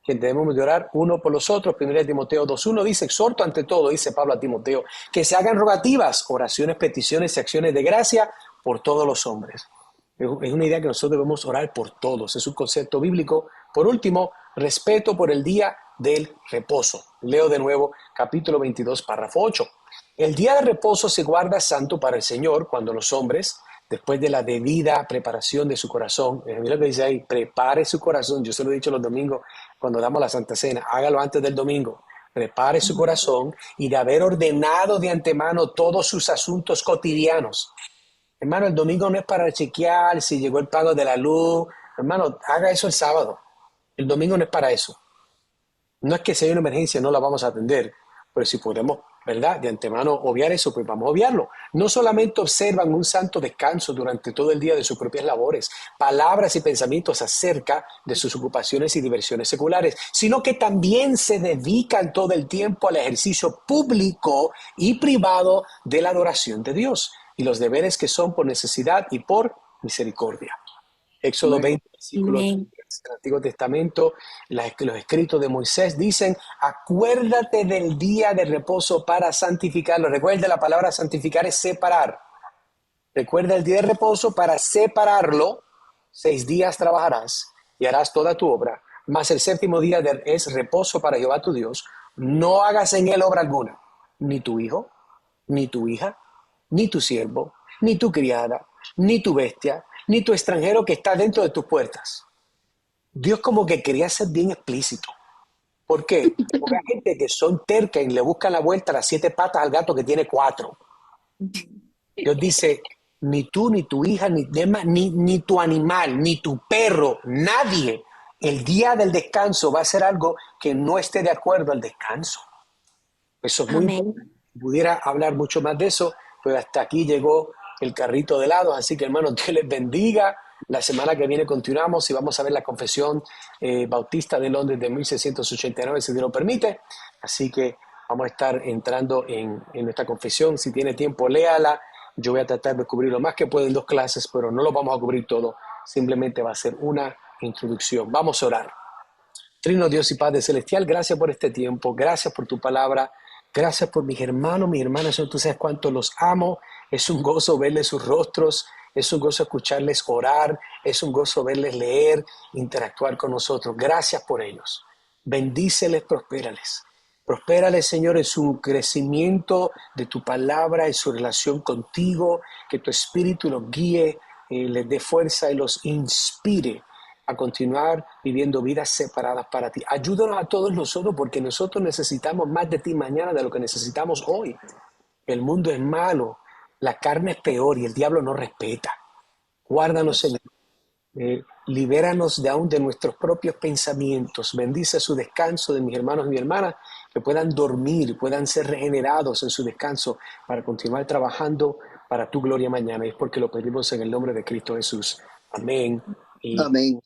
Que debemos de orar uno por los otros. 1 Timoteo 2:1 dice, exhorto ante todo, dice Pablo a Timoteo, que se hagan rogativas, oraciones, peticiones y acciones de gracia por todos los hombres. Es una idea que nosotros debemos orar por todos. Es un concepto bíblico. Por último, respeto por el día del reposo. Leo de nuevo capítulo 22, párrafo 8. El día de reposo se guarda santo para el Señor cuando los hombres, después de la debida preparación de su corazón, mira lo que dice ahí, prepare su corazón. Yo se lo he dicho los domingos cuando damos la Santa Cena, hágalo antes del domingo. Prepare su corazón y de haber ordenado de antemano todos sus asuntos cotidianos. Hermano, el domingo no es para chequear si llegó el pago de la luz. Hermano, haga eso el sábado. El domingo no es para eso. No es que si hay una emergencia no la vamos a atender, pero si podemos, ¿verdad?, de antemano obviar eso, pues vamos a obviarlo. No solamente observan un santo descanso durante todo el día de sus propias labores, palabras y pensamientos acerca de sus ocupaciones y diversiones seculares, sino que también se dedican todo el tiempo al ejercicio público y privado de la adoración de Dios y los deberes que son por necesidad y por misericordia. Éxodo 20, versículo 3 del Antiguo Testamento, los escritos de Moisés dicen, acuérdate del día de reposo para santificarlo. Recuerda, la palabra santificar es separar. Recuerda el día de reposo para separarlo. 6 días trabajarás y harás toda tu obra, mas el séptimo día es reposo para Jehová tu Dios. No hagas en él obra alguna, ni tu hijo, ni tu hija, ni tu siervo, ni tu criada, ni tu bestia, ni tu extranjero que está dentro de tus puertas. Dios como que quería ser bien explícito. ¿Por qué? Porque hay gente que son tercas y le buscan la vuelta a las 7 patas al gato que tiene 4. Dios dice, ni tú, ni tu hija, ni tu animal, ni tu perro, nadie, el día del descanso va a hacer algo que no esté de acuerdo al descanso. Eso es muy Amén. importante. Pudiera hablar mucho más de eso, pero hasta aquí llegó el carrito de helado. Así que, hermanos, Dios les bendiga. La semana que viene continuamos y vamos a ver la confesión bautista de Londres de 1689, si Dios lo permite. Así que vamos a estar entrando en nuestra confesión. Si tiene tiempo, léala. Yo voy a tratar de cubrir lo más que puedo en 2 clases, pero no lo vamos a cubrir todo. Simplemente va a ser una introducción. Vamos a orar. Trino Dios y Padre Celestial, gracias por este tiempo, gracias por tu palabra, gracias por mis hermanos, mis hermanas, tú sabes cuánto los amo, es un gozo verles sus rostros, es un gozo escucharles orar, es un gozo verles leer, interactuar con nosotros, gracias por ellos, bendíceles, prospérales Señor en su crecimiento de tu palabra, en su relación contigo, que tu espíritu los guíe, les dé fuerza y los inspire a continuar viviendo vidas separadas para ti. Ayúdanos a todos nosotros porque nosotros necesitamos más de ti mañana de lo que necesitamos hoy. El mundo es malo, la carne es peor y el diablo no respeta. Guárdanos, Señor. Libéranos de aún de nuestros propios pensamientos. Bendice su descanso de mis hermanos y mi hermana, que puedan dormir, puedan ser regenerados en su descanso para continuar trabajando para tu gloria mañana. Y es porque lo pedimos en el nombre de Cristo Jesús. Amén. Y Amén.